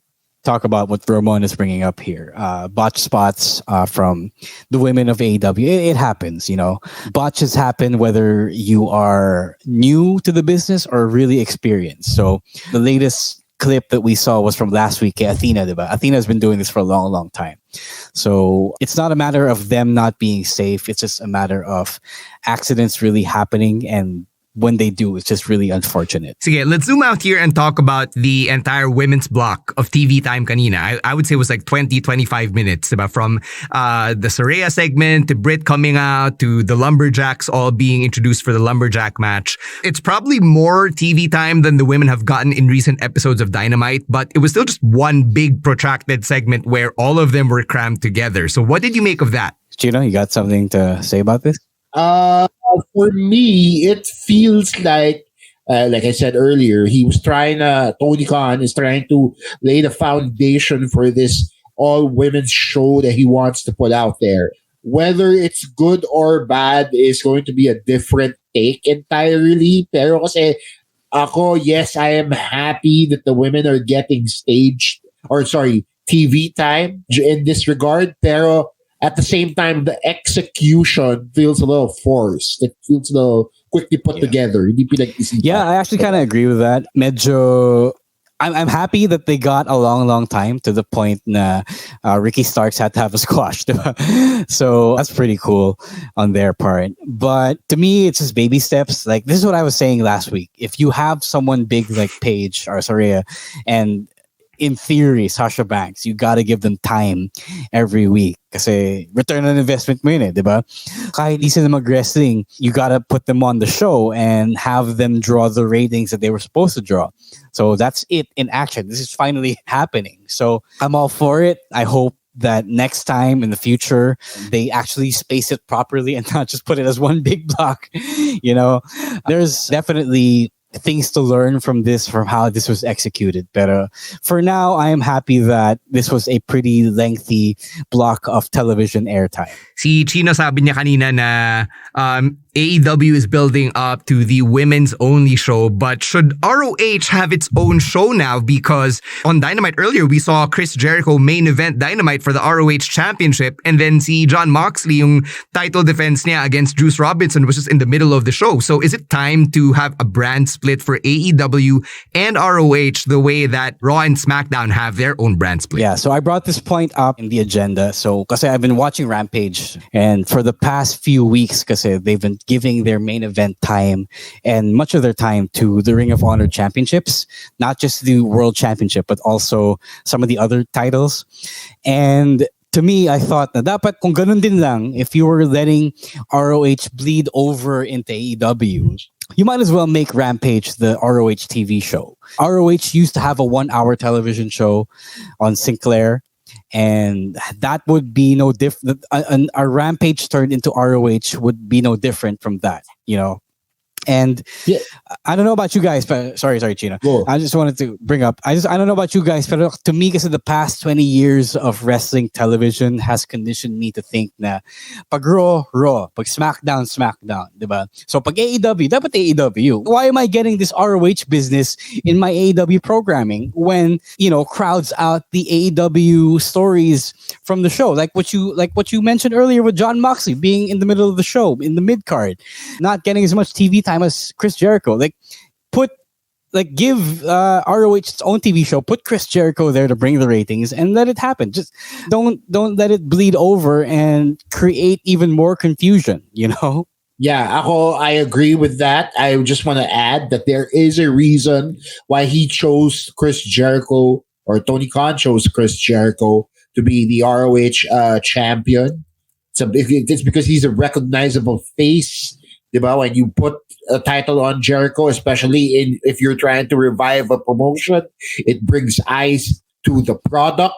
[SPEAKER 11] talk about what Ramon is bringing up here. Botch spots from the women of AEW. It happens, you know. Botches happen whether you are new to the business or really experienced. So the latest clip that we saw was from last week, Athena, diba? Athena's been doing this for a long, long time. So it's not a matter of them not being safe. It's just a matter of accidents really happening, and when they do, it's just really unfortunate.
[SPEAKER 3] Sige, let's zoom out here and talk about the entire women's block of TV time kanina. I would say it was like 20-25 minutes, diba? From the Saraya segment to Britt coming out to the Lumberjacks all being introduced for the Lumberjack match. It's probably more TV time than the women have gotten in recent episodes of Dynamite, but it was still just one big protracted segment where all of them were crammed together. So what did you make of that?
[SPEAKER 11] Gino, you got something to say about this?
[SPEAKER 8] For me, it feels like I said earlier, Tony Khan is trying to lay the foundation for this all-women's show that he wants to put out there. Whether it's good or bad is going to be a different take entirely. Pero kasi ako, yes, I am happy that the women are getting TV time in this regard. Pero at the same time, the execution feels a little forced. It feels a little quickly put together. Hindi pinag-isipan.
[SPEAKER 11] Yeah, I actually kind of agree with that. Medyo, I'm happy that they got a long time to the point na Ricky Starks had to have a squash. Diba? So that's pretty cool on their part. But to me, it's just baby steps. Like, this is what I was saying last week. If you have someone big like Paige or Saraya, and in theory, Sasha Banks, you got to give them time every week. Kasi return on investment mo yun, diba? Kahit di sila mag-wrestling, you got to put them on the show and have them draw the ratings that they were supposed to draw. So that's it in action. This is finally happening. So I'm all for it. I hope that next time in the future, they actually space it properly and not just put it as one big block. You know, there's definitely things to learn from this, from how this was executed. But for now, I am happy that this was a pretty lengthy block of television airtime.
[SPEAKER 3] Si Chino sabi niya kanina na AEW is building up to the women's only show, but should ROH have its own show now? Because on Dynamite earlier, we saw Chris Jericho main event Dynamite for the ROH Championship, and then si John Moxley, yung title defense niya against Juice Robinson, was just in the middle of the show. So is it time to have a brand split for AEW and ROH the way that Raw and SmackDown have their own brand split?
[SPEAKER 11] Yeah, so I brought this point up in the agenda. So, kasi I've been watching Rampage, and for the past few weeks, kasi they've been giving their main event time and much of their time to the Ring of Honor championships, not just the World Championship, but also some of the other titles. And to me, I thought na dapat kung ganun din lang, if you were letting ROH bleed over into AEW, you might as well make Rampage the ROH TV show. ROH used to have a 1-hour television show on Sinclair, and that would be no different. A Rampage turned into ROH would be no different from that, you know. And yeah, I don't know about you guys, but sorry, Chino.
[SPEAKER 8] Cool.
[SPEAKER 11] I just wanted to bring up. I don't know about you guys, but to me, kasi the past 20 years of wrestling television has conditioned me to think na pag Raw, pag SmackDown, diba? So pag AEW, dapat AEW. Why am I getting this ROH business in my AEW programming when, you know, crowds out the AEW stories from the show, like what you mentioned earlier with John Moxley being in the middle of the show, in the mid card, not getting as much TV time as Chris Jericho. Give ROH its own TV show, put Chris Jericho there to bring the ratings, and let it happen. Just don't let it bleed over and create even more confusion, you know?
[SPEAKER 8] Yeah, I agree with that. I just want to add that there is a reason why he chose Chris Jericho, or Tony Khan chose Chris Jericho to be the ROH champion. So it's because he's a recognizable face. Diba? When you put a title on Jericho, especially if you're trying to revive a promotion, it brings eyes to the product.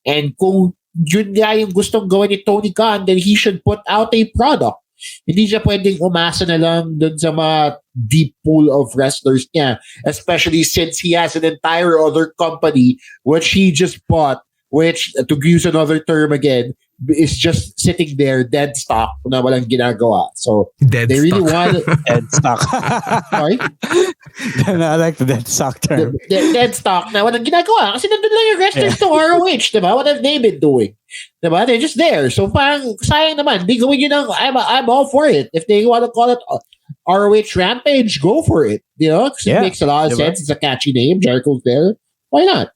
[SPEAKER 8] And kung yun nga yung gustong gawin ni Tony Khan, then he should put out a product. Hindi siya pwedeng umasa na lang dun sa mga deep pool of wrestlers niya, especially since he has an entire other company which he just bought, which, to use another term again, is just sitting there dead stock na walang ginagawa. So
[SPEAKER 3] dead
[SPEAKER 8] they really want
[SPEAKER 11] dead stock.
[SPEAKER 8] Sorry?
[SPEAKER 11] No, I like the dead stock term.
[SPEAKER 8] Dead stock na walang ginagawa kasi nandun lang yung wrestlers to ROH, diba? What have they been doing? Diba? They're just there. So parang sayang naman. Di gawin yun I'm all for it. If they want to call it ROH Rampage, go for it. You know? Because it makes a lot of sense. It's a catchy name. Jericho's there. Why not?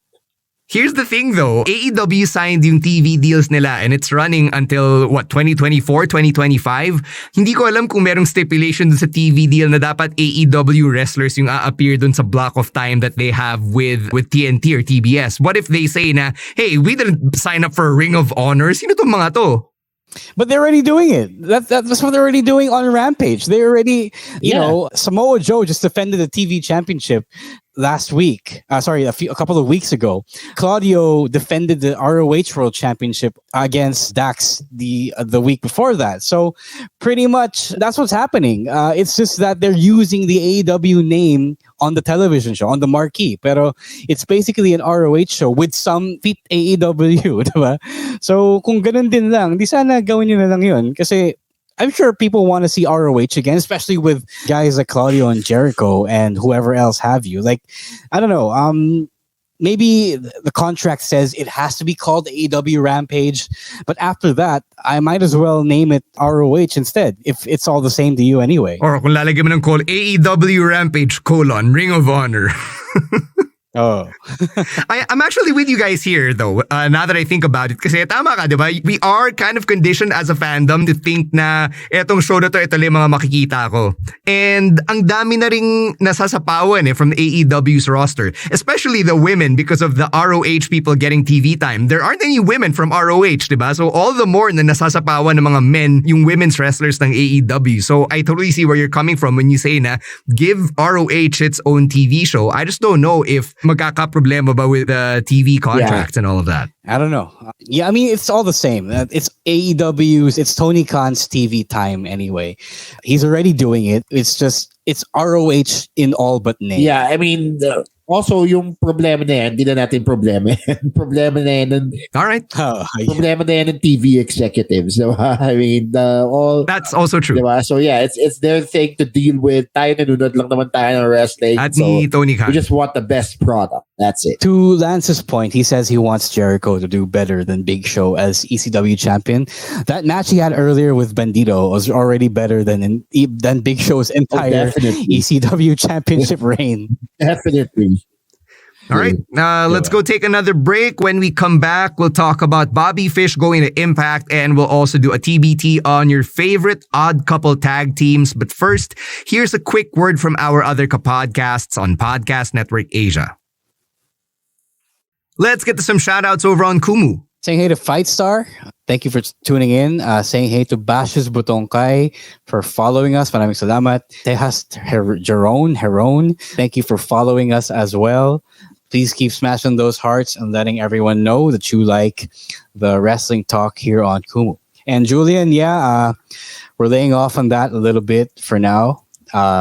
[SPEAKER 3] Here's the thing though, AEW signed yung TV deals nila and it's running until 2024, 2025. Hindi ko alam kung merong stipulation dun sa TV deal na dapat AEW wrestlers yung a-appear dun sa block of time that they have with TNT or TBS. What if they say na, hey, we didn't sign up for a Ring of Honor? Sino tong mga to?
[SPEAKER 11] But they're already doing it. That's what they're already doing on Rampage. They already, you know, Samoa Joe just defended the TV championship last week. A couple of weeks ago. Claudio defended the ROH World Championship against Dax the week before that. So pretty much that's what's happening. It's just that they're using the AEW name on the television show, on the marquee. Pero it's basically an ROH show with some fit AEW, diba? So kung ganun din lang, di sana gawin nyo na lang yun. Kasi I'm sure people want to see ROH again, especially with guys like Claudio and Jericho and whoever else have you. Like, I don't know. maybe the contract says it has to be called AEW Rampage, but after that, I might as well name it ROH instead, if it's all the same to you anyway.
[SPEAKER 3] Or kung lalagyan mo ng call, AEW Rampage, Ring of Honor.
[SPEAKER 11] Oh.
[SPEAKER 3] I'm actually with you guys here though, now that I think about it. Kasi tama ka, di ba? We are kind of conditioned as a fandom to think na etong show na to, ito lang mga makikita ko. And ang dami na ring nasasapawan from the AEW's roster. Especially the women because of the ROH people getting TV time. There aren't any women from ROH, di ba? So all the more na nasasapawan ng mga men yung women's wrestlers ng AEW. So I totally see where you're coming from when you say na give ROH its own TV show. I just don't know if magkaka-problema ba with TV contracts and all of that.
[SPEAKER 11] I don't know. Yeah, I mean, it's all the same. It's AEW's, it's Tony Khan's TV time anyway. He's already doing it. It's ROH in all but name.
[SPEAKER 8] Yeah, I mean, also yung problema na yan, hindi na natin problema yan. Problema na yan ng,
[SPEAKER 3] all right.
[SPEAKER 8] Problema na yan ng TV executives. Diba? I mean,
[SPEAKER 3] that's also true.
[SPEAKER 8] Diba? So yeah, it's their thing to deal with. Tayo nanonood lang naman tayo ng wrestling.
[SPEAKER 3] At ni Tony Khan.
[SPEAKER 8] We just want the best product. That's it.
[SPEAKER 11] To Lance's point, he says he wants Jericho to do better than Big Show as ECW champion. That match he had earlier with Bandito was already better than Big Show's entire ECW championship reign.
[SPEAKER 8] Definitely.
[SPEAKER 3] All right, let's go take another break. When we come back, we'll talk about Bobby Fish going to Impact, and we'll also do a TBT on your favorite odd couple tag teams. But first, here's a quick word from our other podcasts on Podcast Network Asia. Let's get to some shout-outs over on Kumu.
[SPEAKER 11] Saying hey to Fight Star. Thank you for tuning in. Saying hey to Bashes Butongkai for following us. Maraming salamat. Tejas Heron. Thank you for following us as well. Please keep smashing those hearts and letting everyone know that you like the wrestling talk here on Kumu. And Julian, we're laying off on that a little bit for now.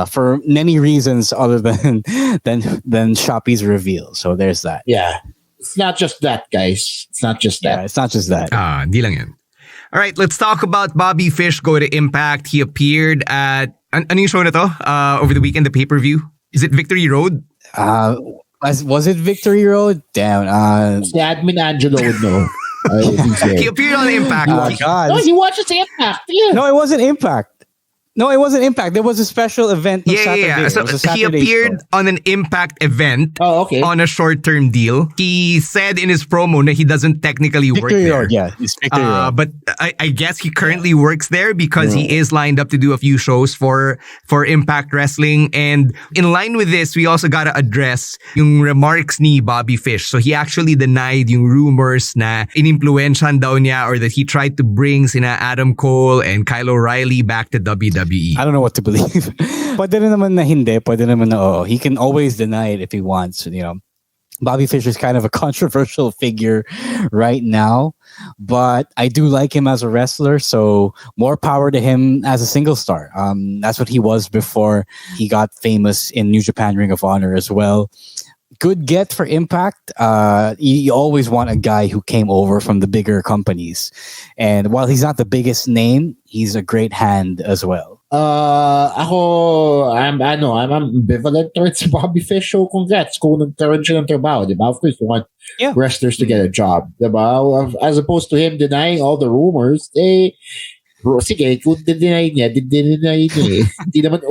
[SPEAKER 11] For many reasons other than Shopee's reveal. So there's that.
[SPEAKER 8] Yeah. It's not just that, guys. It's not just that.
[SPEAKER 11] Yeah, it's not just that.
[SPEAKER 3] Hindi lang yan. All right, let's talk about Bobby Fish go to Impact. He appeared at ano yung show na to? Over the weekend, the pay-per-view. Is it Victory Road?
[SPEAKER 11] Was it Victory Road? Damn.
[SPEAKER 8] The admin Angelo would know.
[SPEAKER 3] He appeared on Impact.
[SPEAKER 8] No, he watches Impact. Yeah.
[SPEAKER 11] No, it wasn't Impact. No, it wasn't Impact. There was a special event on Saturday.
[SPEAKER 3] Yeah. So he appeared on an Impact event on a short-term deal. He said in his promo that he doesn't technically work there.
[SPEAKER 11] Yeah, it's Victory Road.
[SPEAKER 3] But I guess he currently works there because he is lined up to do a few shows for Impact Wrestling. And in line with this, we also gotta address yung remarks ni Bobby Fish. So he actually denied yung rumors na inimpluwensyahan daw niya or that he tried to bring sina Adam Cole and Kylo O'Reilly back to WWE.
[SPEAKER 11] I don't know what to believe. Pwede naman na hindi, pwede naman na oo. He can always deny it if he wants. You know, Bobby Fish is kind of a controversial figure right now, but I do like him as a wrestler, so more power to him as a single star. That's what he was before he got famous in New Japan Ring of Honor as well. Good get for Impact. You always want a guy who came over from the bigger companies. And while he's not the biggest name, he's a great hand as well.
[SPEAKER 8] I'm ambivalent towards Bobby Fish. So congrats kung nagkaroon siya ng trabaho, diba? Of course, you want wrestlers to get a job, diba? As opposed to him denying all the rumors, bro, sige, kung deny niya. Hindi naman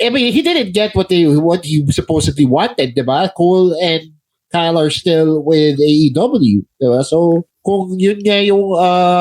[SPEAKER 8] I mean, he didn't get what he supposedly wanted, diba? Cole and Kyle are still with AEW, diba? So, kung yun nga yung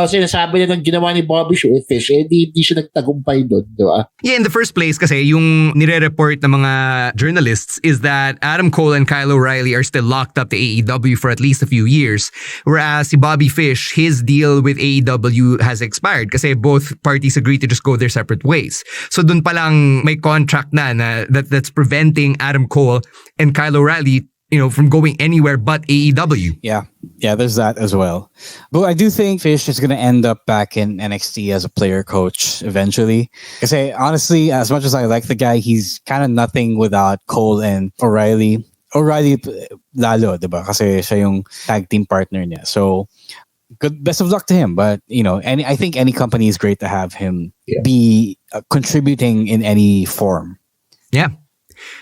[SPEAKER 8] sinasabi na ng ginawa ni Bobby Fish, hindi siya nagtagumpay doon, di ba?
[SPEAKER 3] Yeah, in the first place kasi yung nire-report ng mga journalists is that Adam Cole and Kylo O'Reilly are still locked up to AEW for at least a few years. Whereas si Bobby Fish, his deal with AEW has expired kasi both parties agreed to just go their separate ways. So dun palang may contract na that's preventing Adam Cole and Kylo O'Reilly from going anywhere but AEW.
[SPEAKER 11] Yeah, there's that as well. But I do think Fish is going to end up back in NXT as a player coach eventually. Kasi honestly, as much as I like the guy, he's kind of nothing without Cole and O'Reilly. O'Reilly lalo, diba? Kasi siya yung tag team partner niya. So, good, best of luck to him. But, I think any company is great to have him be contributing in any form.
[SPEAKER 3] Yeah.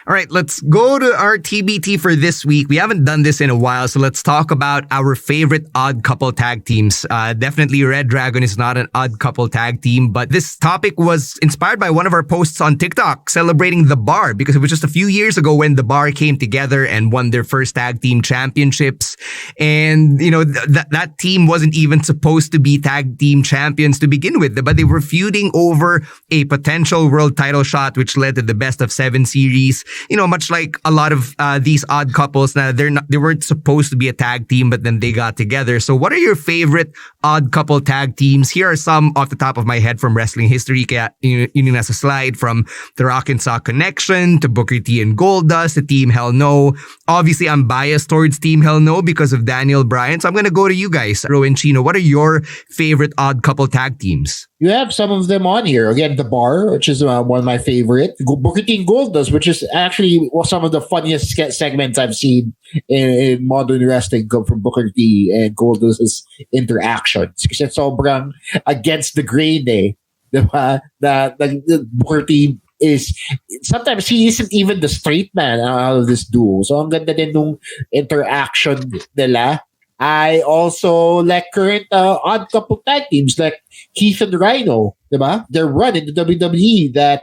[SPEAKER 3] All right, let's go to our TBT for this week. We haven't done this in a while, so let's talk about our favorite odd couple tag teams. Definitely Red Dragon is not an odd couple tag team, but this topic was inspired by one of our posts on TikTok celebrating The Bar, because it was just a few years ago when The Bar came together and won their first tag team championships. And, you know, that team wasn't even supposed to be tag team champions to begin with, but they were feuding over a potential world title shot, which led to the best of 7 series. You know, much like a lot of these odd couples, they weren't supposed to be a tag team, but then they got together. So what are your favorite odd couple tag teams? Here are some off the top of my head from wrestling history. Yun as a slide from the Rock and Sock Connection to Booker T and Goldust to Team Hell No. Obviously, I'm biased towards Team Hell No because of Daniel Bryan. So I'm going to go to you guys. Ro and Chino, what are your favorite odd couple tag teams?
[SPEAKER 8] You have some of them on here. Again, The Bar, which is one of my favorite. Booker T and Goldust, which is actually some of the funniest segments I've seen in modern wrestling come from Booker T and Goldust's interactions. Kasi sobrang against the grain eh. Diba? The Booker T is, sometimes he isn't even the straight man out of this duo. So ang ganda din nung interaction nila. I also like current odd couple tag teams like Heath and Rhino, diba? Their run in the WWE that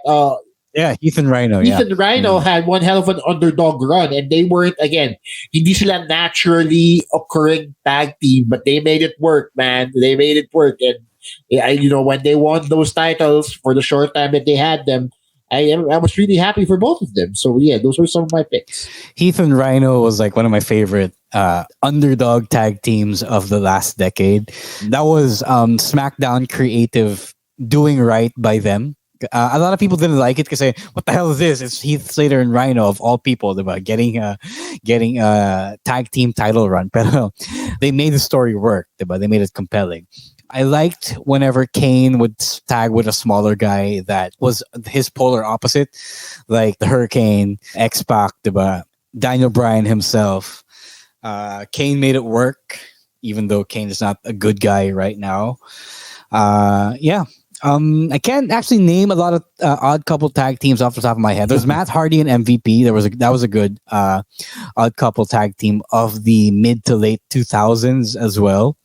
[SPEAKER 11] Heath and Rhino.
[SPEAKER 8] Heath and Rhino had one hell of an underdog run, and they weren't, again, hindi sila naturally occurring tag team, but they made it work, man. They made it work, and you know, when they won those titles for the short time that they had them, I was really happy for both of them. So yeah, those were some of my picks.
[SPEAKER 11] Heath and Rhino was like one of my favorite underdog tag teams of the last decade. That was SmackDown creative doing right by them. A lot of people didn't like it because what the hell is this? It's Heath Slater and Rhino of all people about getting a tag team title run. But they made the story work. Diba? They made it compelling. I liked whenever Kane would tag with a smaller guy that was his polar opposite, like the Hurricane, X-Pac, diba? Daniel Bryan himself. Kane made it work, even though Kane is not a good guy right now. I can't actually name a lot of odd couple tag teams off the top of my head. There's Matt Hardy and MVP. That was a good odd couple tag team of the mid to late 2000s as well.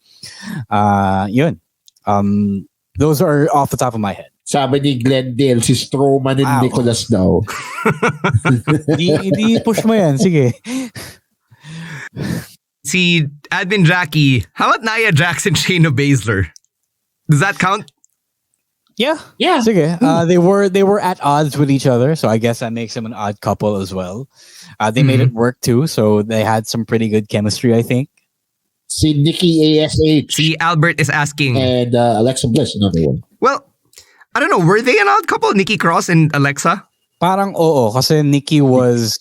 [SPEAKER 11] Those are off the top of my head.
[SPEAKER 8] Sabi ni Glendale, si Strowman and Nicholas daw.
[SPEAKER 11] Di push mo yan. Sige.
[SPEAKER 3] Si Admin Jackie, how about Nia Jax and Shayna Baszler? Does that count?
[SPEAKER 11] Yeah. Sige. They were at odds with each other, so I guess that makes them an odd couple as well. They made it work too, so they had some pretty good chemistry, I think.
[SPEAKER 8] Si Nikki ASH.
[SPEAKER 3] Si Albert is asking.
[SPEAKER 8] And Alexa Bliss, another one.
[SPEAKER 3] Well, I don't know. Were they an odd couple, Nikki Cross and Alexa?
[SPEAKER 11] Parang oo, kasi Nikki was...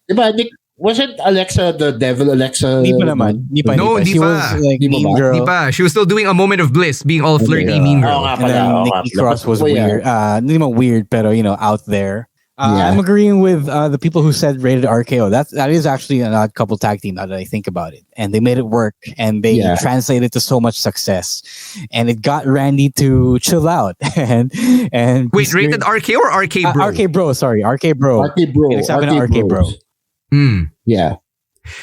[SPEAKER 8] Diba, wasn't Alexa the devil Alexa?
[SPEAKER 11] Di pa naman. She was like mean girl.
[SPEAKER 3] Di pa. She was still doing a moment of bliss, being all flirty, mean girl.
[SPEAKER 11] And then Nikki Cross was weird. Hindi naman weird, pero out there. I'm agreeing with the people who said rated RKO. That is actually an odd couple tag team now that I think about it. And they made it work and they translated to so much success. And it got Randy to chill out. and
[SPEAKER 3] wait, rated RKO or RK Bro?
[SPEAKER 11] RK Bro, sorry. RK Bro.
[SPEAKER 8] RK Bro.
[SPEAKER 11] RK Bro.
[SPEAKER 8] Yeah.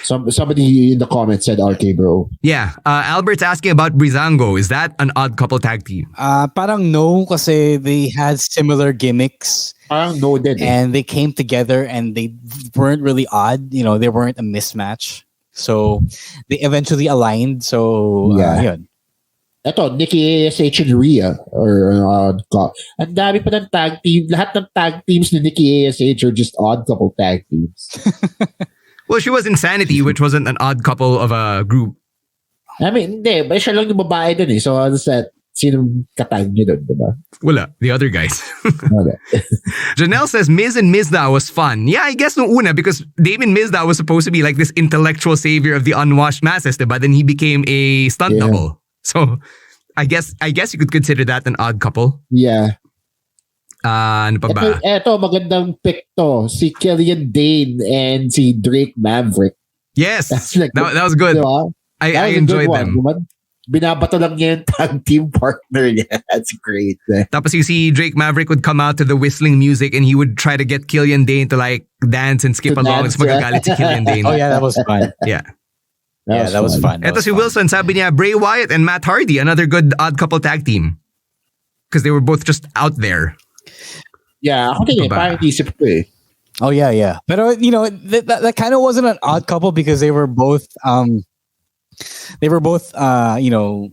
[SPEAKER 8] Somebody in the comments said RK Bro.
[SPEAKER 3] Yeah. Albert's asking about Breezango. Is that an odd couple tag team?
[SPEAKER 11] Parang no, kasi they had similar gimmicks.
[SPEAKER 8] Parang no din.
[SPEAKER 11] And they came together and they weren't really odd. They weren't a mismatch. So they eventually aligned. So yun.
[SPEAKER 8] Ito, Nikki ASH and Rhea are ang dami pa ng tag team. Lahat ng tag teams ni Nikki ASH are just odd couple tag teams.
[SPEAKER 3] Well, she was Insanity, which wasn't an odd couple of a group.
[SPEAKER 8] I mean, hindi. Ba siya lang yung babae dun eh. So, ano sa, sinong katag niyo dun, diba?
[SPEAKER 3] Wala. The other guys. Janelle says, Miz and Mizda was fun. Yeah, I guess no una, because Damon Mizda was supposed to be like this intellectual savior of the unwashed masses, diba? Then he became a stunt double. So, I guess you could consider that an odd couple.
[SPEAKER 8] Yeah.
[SPEAKER 3] Ano pa ba?
[SPEAKER 8] Ito, magandang pick to. Si Killian Dane and si Drake Maverick.
[SPEAKER 3] Yes. That was good.
[SPEAKER 8] Diba?
[SPEAKER 3] I enjoyed them.
[SPEAKER 8] binabato lang niya yung tag team partner niya. That's great.
[SPEAKER 3] Tapos you see Drake Maverick would come out to the whistling music and he would try to get Killian Dane to like dance and skip along. Tapos magagalit si Killian Dane.
[SPEAKER 11] Oh yeah, that was fun.
[SPEAKER 3] Yeah.
[SPEAKER 11] That was fun.
[SPEAKER 3] Ito si Wilson, sabi niya, Bray Wyatt and Matt Hardy, another good odd couple tag team. Because they were both just out there.
[SPEAKER 8] Yeah, ako din parang isip ko eh.
[SPEAKER 11] Oh yeah. But you know, that kind of wasn't an odd couple because they were both you know,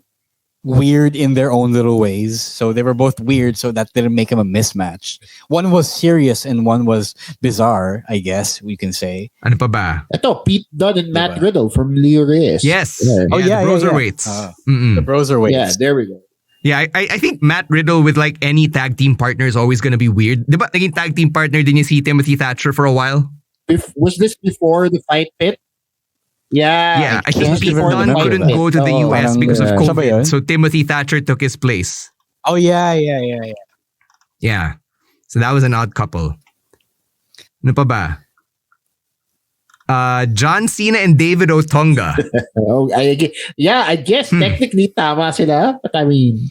[SPEAKER 11] weird in their own little ways. So they were both weird, so that didn't make them a mismatch. One was serious and one was bizarre, I guess we can say.
[SPEAKER 3] Ano pa ba?
[SPEAKER 8] Ito, Pete Dunne and Matt Riddle from Leo Reyes.
[SPEAKER 3] Yes.
[SPEAKER 8] Yeah.
[SPEAKER 3] Oh yeah, the Broserweights.
[SPEAKER 11] The Broserweights.
[SPEAKER 8] Yeah, there we go.
[SPEAKER 3] Yeah, I think Matt Riddle with like any tag team partner is always going to be weird. Diba naging tag team partner din niya si Timothy Thatcher for a while?
[SPEAKER 8] Was this before the Fight Pit? Yeah.
[SPEAKER 3] I think Pete Dunne couldn't go to the US because of COVID. So Timothy Thatcher took his place.
[SPEAKER 11] Oh yeah.
[SPEAKER 3] Yeah. So that was an odd couple. Ano pa ba? John Cena and David Otunga.
[SPEAKER 8] I guess technically tama sila, but I mean,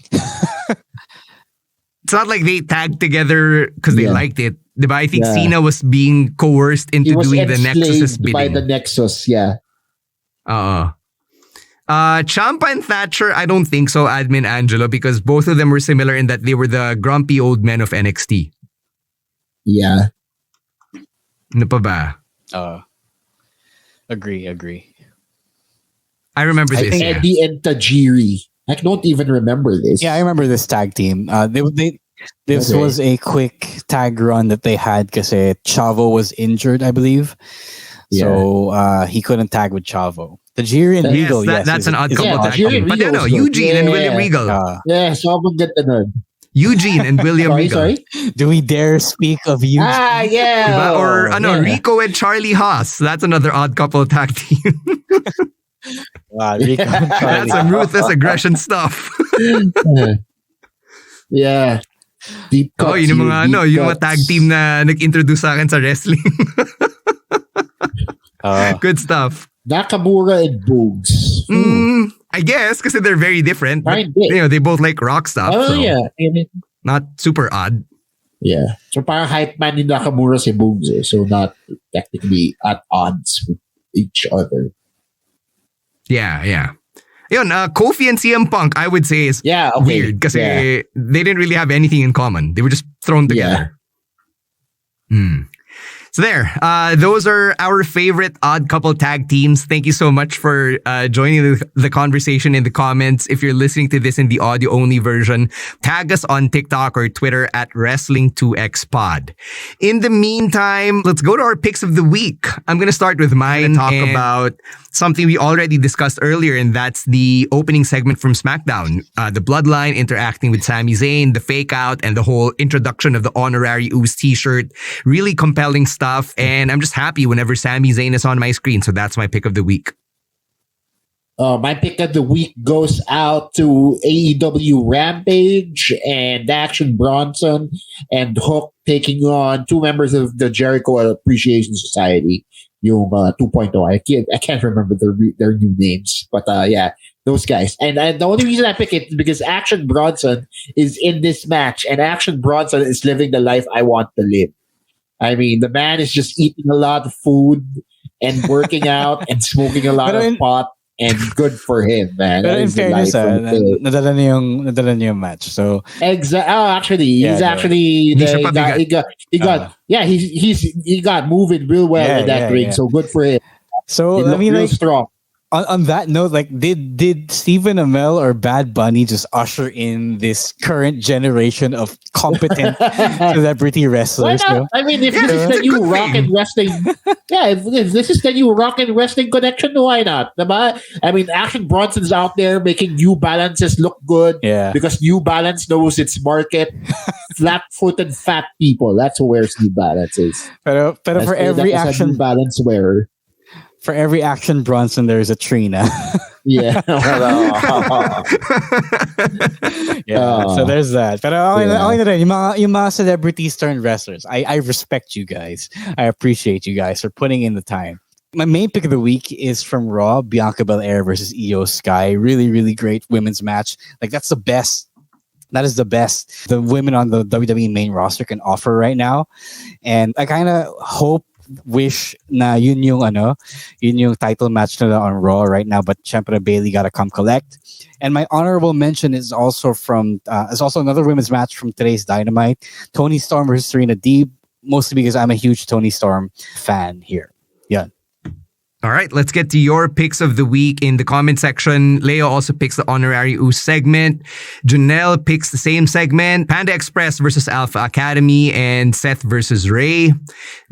[SPEAKER 3] it's not like they tagged together because they liked it. Diba? I think Cena was being coerced into doing the Nexus's bidding.
[SPEAKER 8] By the Nexus, yeah.
[SPEAKER 3] Ciampa and Thatcher, I don't think so, Admin Angelo, because both of them were similar in that they were the grumpy old men of NXT.
[SPEAKER 8] Yeah.
[SPEAKER 3] Ano pa ba?
[SPEAKER 11] Agree.
[SPEAKER 3] I remember this.
[SPEAKER 8] Eddie and Tajiri. I don't even remember this.
[SPEAKER 11] Yeah, I remember this tag team. This was a quick tag run that they had because Chavo was injured, I believe.
[SPEAKER 8] Yeah.
[SPEAKER 11] So he couldn't tag with Chavo. Tajiri and Regal,
[SPEAKER 3] that's an odd couple tag
[SPEAKER 8] Tajiri
[SPEAKER 3] team. But no, Eugene and William Regal.
[SPEAKER 8] Sobrang ganda nun.
[SPEAKER 3] Eugene and William Regal.
[SPEAKER 11] Sorry? Do we dare speak of Eugene?
[SPEAKER 8] Yeah.
[SPEAKER 3] Or Rico and Charlie Haas. That's another odd couple tag team.
[SPEAKER 11] Wow, Rico and Charlie.
[SPEAKER 3] That's some ruthless aggression stuff.
[SPEAKER 8] Yeah. Deep cuts,
[SPEAKER 3] yung mga tag team na nag-introduce sa akin sa wrestling. Good stuff.
[SPEAKER 8] Nakamura and Boogs.
[SPEAKER 3] I guess because they're very different. But, they both like rock stuff.
[SPEAKER 8] Oh,
[SPEAKER 3] so
[SPEAKER 8] yeah. I mean,
[SPEAKER 3] not super odd.
[SPEAKER 8] Yeah. So parang hype man ni Nakamura si Boogs eh. So not technically at odds with each other.
[SPEAKER 3] Yeah. Yun, Kofi and CM Punk, I would say, is weird because they didn't really have anything in common. They were just thrown together. So there, those are our favorite odd couple tag teams. Thank you so much for joining the conversation in the comments. If you're listening to this in the audio-only version, tag us on TikTok or Twitter at Wrestling2XPod. In the meantime, let's go to our picks of the week. I'm going to start with mine and talk about something we already discussed earlier, and that's the opening segment from SmackDown. The Bloodline interacting with Sami Zayn, the fake out, and the whole introduction of the Honorary Ooze t-shirt. Really compelling stuff, and I'm just happy whenever Sami Zayn is on my screen, so that's my pick of the week.
[SPEAKER 8] My pick of the week goes out to AEW Rampage and Action Bronson and Hook taking on two members of the Jericho Appreciation Society. Yung 2.0. I can't remember their new names, but those guys. And the only reason I pick it is because Action Bronson is in this match, and Action Bronson is living the life I want to live. I mean, the man is just eating a lot of food and working out and smoking a lot of pot, and good for him, man.
[SPEAKER 11] But in fairness, nadala niya yung match. So
[SPEAKER 8] actually, he's he got moving real well in that ring. So good for him.
[SPEAKER 11] So
[SPEAKER 8] I mean, real strong.
[SPEAKER 11] On that note, like, did Stephen Amell or Bad Bunny just usher in this current generation of competent celebrity wrestlers?
[SPEAKER 8] Why not? I mean, if this is the new rock and wrestling, if this is the new rock and wrestling connection, why not? Diba? I mean, Action Bronson's out there making New Balances look good, because New Balance knows its market. Flat-footed fat people. That's who wears New Balances.
[SPEAKER 11] Pero for every Action
[SPEAKER 8] New Balance wearer.
[SPEAKER 11] For every Action Bronson, there's a Trina.
[SPEAKER 8] Yeah.
[SPEAKER 11] So there's that. Pero okay na rin, yung mga celebrities turned wrestlers. I respect you guys. I appreciate you guys for putting in the time. My main pick of the week is from Raw, Bianca Belair versus Io Sky. Really, really great women's match. Like, that's the best. That is the best the women on the WWE main roster can offer right now. And I kind of wish na yun yung title match nila on Raw right now. But syempre Bailey gotta come collect. And my honorable mention is also another women's match from today's Dynamite. Toni Storm versus Serena Deeb. Mostly because I'm a huge Toni Storm fan here. Yeah.
[SPEAKER 3] All right, let's get to your picks of the week in the comment section. Leo also picks the Honorary segment. Janelle picks the same segment. Panda Express versus Alpha Academy and Seth versus Ray.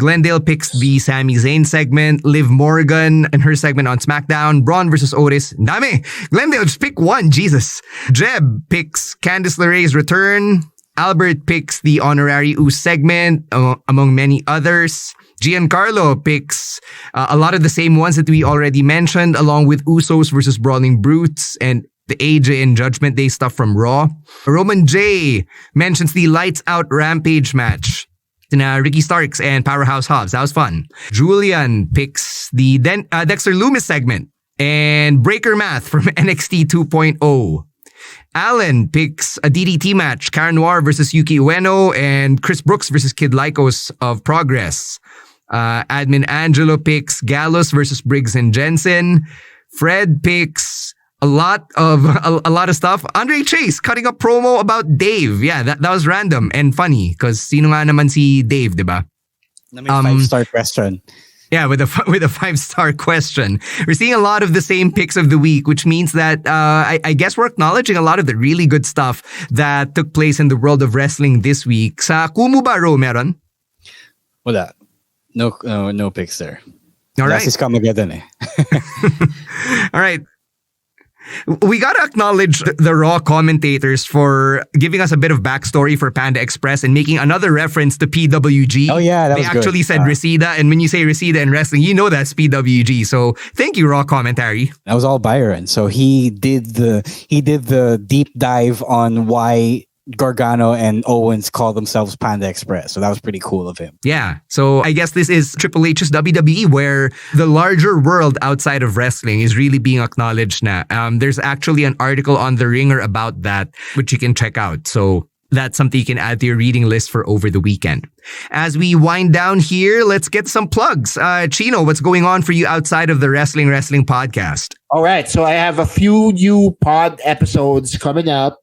[SPEAKER 3] Glendale picks the Sami Zayn segment. Liv Morgan and her segment on SmackDown. Braun versus Otis. Dami! Glendale, just pick one. Jesus. Jeb picks Candice Larae's return. Albert picks the Honorary segment, among many others. Giancarlo picks a lot of the same ones that we already mentioned, along with Usos versus Brawling Brutes and the AJ and Judgment Day stuff from Raw. Roman J mentions the Lights Out Rampage match. Ricky Starks and Powerhouse Hobbs. That was fun. Julian picks the Dexter Loomis segment and Breaker Math from NXT 2.0. Alan picks a DDT match, Karen Noir versus Yuki Ueno and Chris Brooks versus Kid Lycos of Progress. Admin Angelo picks Gallows versus Briggs and Jensen. Fred picks a lot of stuff. Andre Chase cutting a promo about Dave. Yeah, that was random and funny because sino nga naman si Dave, diba?
[SPEAKER 11] Na may 5-star question.
[SPEAKER 3] Yeah, with a 5-star question. We're seeing a lot of the same picks of the week, which means that I guess we're acknowledging a lot of the really good stuff that took place in the world of wrestling this week. Sa Kumu ba, Ro, meron?
[SPEAKER 11] Wala. No picks there.
[SPEAKER 3] All right.
[SPEAKER 11] Last is Kamageddon eh.
[SPEAKER 3] All right. We got to acknowledge the Raw commentators for giving us a bit of backstory for Panda Express and making another reference to PWG.
[SPEAKER 11] Oh, yeah, that
[SPEAKER 3] They
[SPEAKER 11] was
[SPEAKER 3] actually
[SPEAKER 11] good.
[SPEAKER 3] said Reseda, and when you say Reseda in wrestling, you know that's PWG. So thank you, Raw commentary.
[SPEAKER 11] That was all Byron. So he did the deep dive on why Gargano and Owens call themselves Panda Express. So that was pretty cool of him.
[SPEAKER 3] Yeah. So I guess this is Triple H's WWE, where the larger world outside of wrestling is really being acknowledged now. There's actually an article on The Ringer about that, which you can check out. So that's something you can add to your reading list for over the weekend. As we wind down here, let's get some plugs. Chino, what's going on for you outside of the Wrestling podcast?
[SPEAKER 8] All right. So I have a few new pod episodes coming out.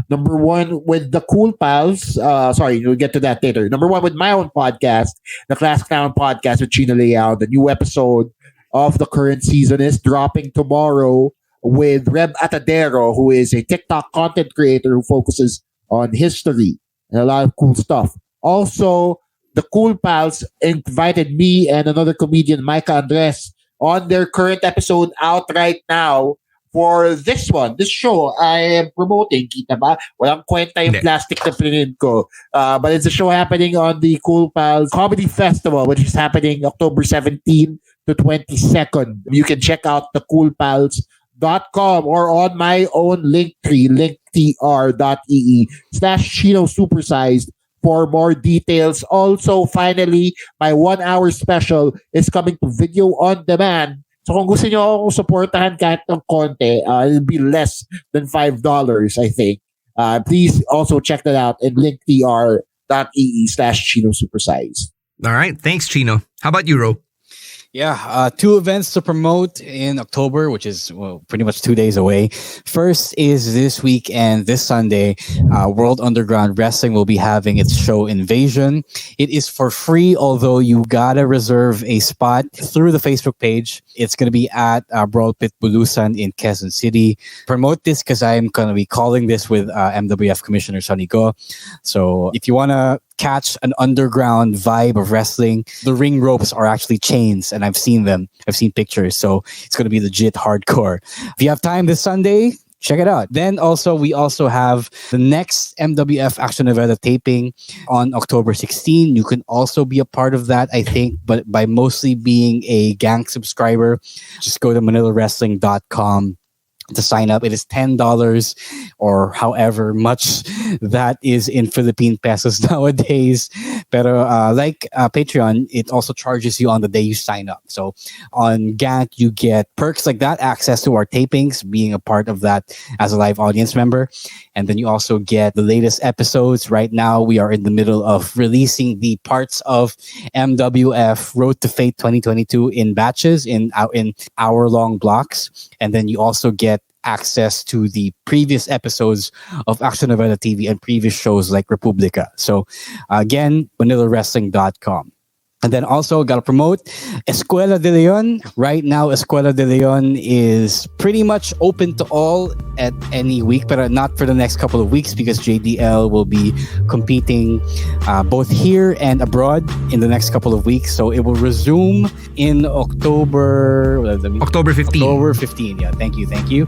[SPEAKER 8] Number one with the Cool Pals. We'll get to that later. Number one with my own podcast, the Class Clown Podcast with Chino Leao. The new episode of the current season is dropping tomorrow with Reb Atadero, who is a TikTok content creator who focuses on history and a lot of cool stuff. Also, the Cool Pals invited me and another comedian, Micah Andres, on their current episode out right now. For this show, I am promoting, kita ba? Walang kwenta yung plastic na pininin ko. But it's a show happening on the Cool Pals Comedy Festival, which is happening October 17 to 22nd. You can check out thecoolpals.com or on my own linktree, linktr.ee/Chino Supersized for more details. Also, finally, my 1-hour special is coming to video on demand. So kung gusto nyo akong supportahan kahit ng konti, it'll be less than $5, I think. Please also check that out at linktr.ee/Chino Supersized.
[SPEAKER 3] All right. Thanks, Chino. How about you, Ro?
[SPEAKER 11] Yeah, 2 events to promote in October, which is pretty much 2 days away. First is this weekend, this Sunday, World Underground Wrestling will be having its show Invasion. It is for free, although you gotta reserve a spot through the Facebook page. It's gonna be at Brawl Pit Bulusan in Quezon City. Promote this because I'm gonna be calling this with MWF Commissioner Sonny Go. So if you wanna catch an underground vibe of wrestling, the ring ropes are actually chains, and I've seen them. I've seen pictures, so it's going to be legit hardcore. If you have time this Sunday, check it out. Then we also have the next MWF Action Nevada taping on October 16. You can also be a part of that, I think, but by mostly being a gang subscriber. Just go to manilawrestling.com to sign up. It is $10 or however much that is in Philippine pesos nowadays. Pero like Patreon, it also charges you on the day you sign up. So on GANT, you get perks like that, access to our tapings, being a part of that as a live audience member. And then you also get the latest episodes. Right now, we are in the middle of releasing the parts of MWF Road to Fate 2022 in batches, in hour-long blocks. And then you also get access to the previous episodes of Action Novela TV and previous shows like Republica. So again, ManilaWrestling.com. And then also got to promote Escuela de Leon. Right now, Escuela de Leon is pretty much open to all at any week, but not for the next couple of weeks because JDL will be competing both here and abroad in the next couple of weeks. So it will resume in October 15. October 15, yeah. Thank you.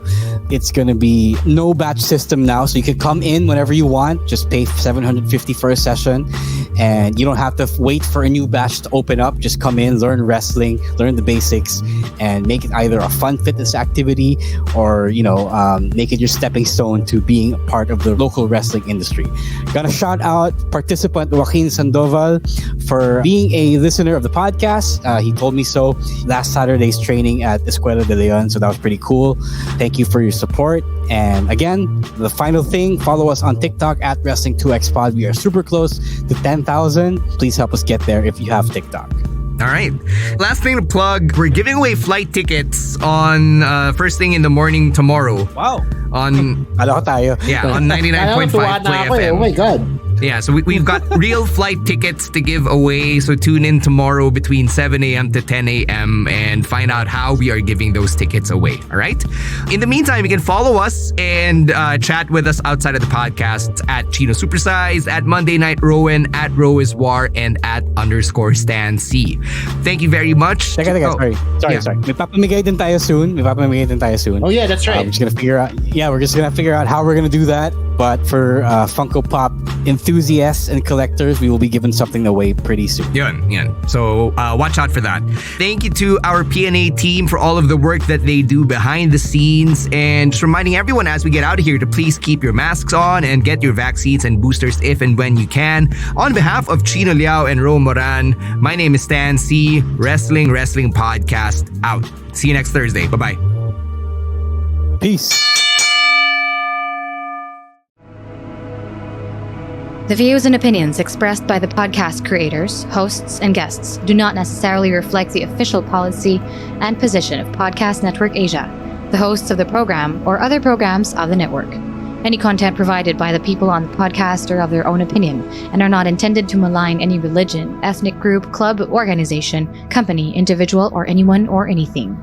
[SPEAKER 11] It's going to be no batch system now, so you can come in whenever you want. Just pay $750 for a session, and you don't have to wait for a new batch to open up. Just come in, learn wrestling, learn the basics, and make it either a fun fitness activity or make it your stepping stone to being a part of the local wrestling industry. Gotta shout out participant Joaquin Sandoval for being a listener of the podcast. He told me so last Saturday's training at Escuela de Leon, so that was pretty cool. Thank you for your support. And again, the final thing, follow us on TikTok at Wrestling2XPod. We are super close to 10,000. Please help us get there if you have TikTok.
[SPEAKER 3] All right. Last thing to plug, we're giving away flight tickets on first thing in the morning tomorrow.
[SPEAKER 11] Wow.
[SPEAKER 3] On 99.5 Play FM.
[SPEAKER 8] Oh my God.
[SPEAKER 3] Yeah, so we've got real flight tickets to give away. So tune in tomorrow between 7 a.m. to 10 a.m. and find out how we are giving those tickets away. All right? In the meantime, you can follow us and chat with us outside of the podcast at Chino Supersize, at Monday Night Rowan, at Roiswar, and at _Stan C. Thank you very much.
[SPEAKER 11] Sorry. May papamigay din tayo soon.
[SPEAKER 8] Oh yeah, that's right.
[SPEAKER 11] We're just gonna figure out how we're gonna do that. But for Funko Pop enthusiasts and collectors, we will be giving something away pretty soon.
[SPEAKER 3] Yan. So watch out for that. Thank you to our PNA team for all of the work that they do behind the scenes, and just reminding everyone as we get out of here to please keep your masks on and get your vaccines and boosters if and when you can. On behalf of Chino Liao and Ro Moran, my name is Stan C. Wrestling Podcast out. See you next Thursday. Bye-bye.
[SPEAKER 11] Peace.
[SPEAKER 12] The views and opinions expressed by the podcast creators, hosts, and guests do not necessarily reflect the official policy and position of Podcast Network Asia, the hosts of the program, or other programs of the network. Any content provided by the people on the podcast are of their own opinion and are not intended to malign any religion, ethnic group, club, organization, company, individual, or anyone or anything.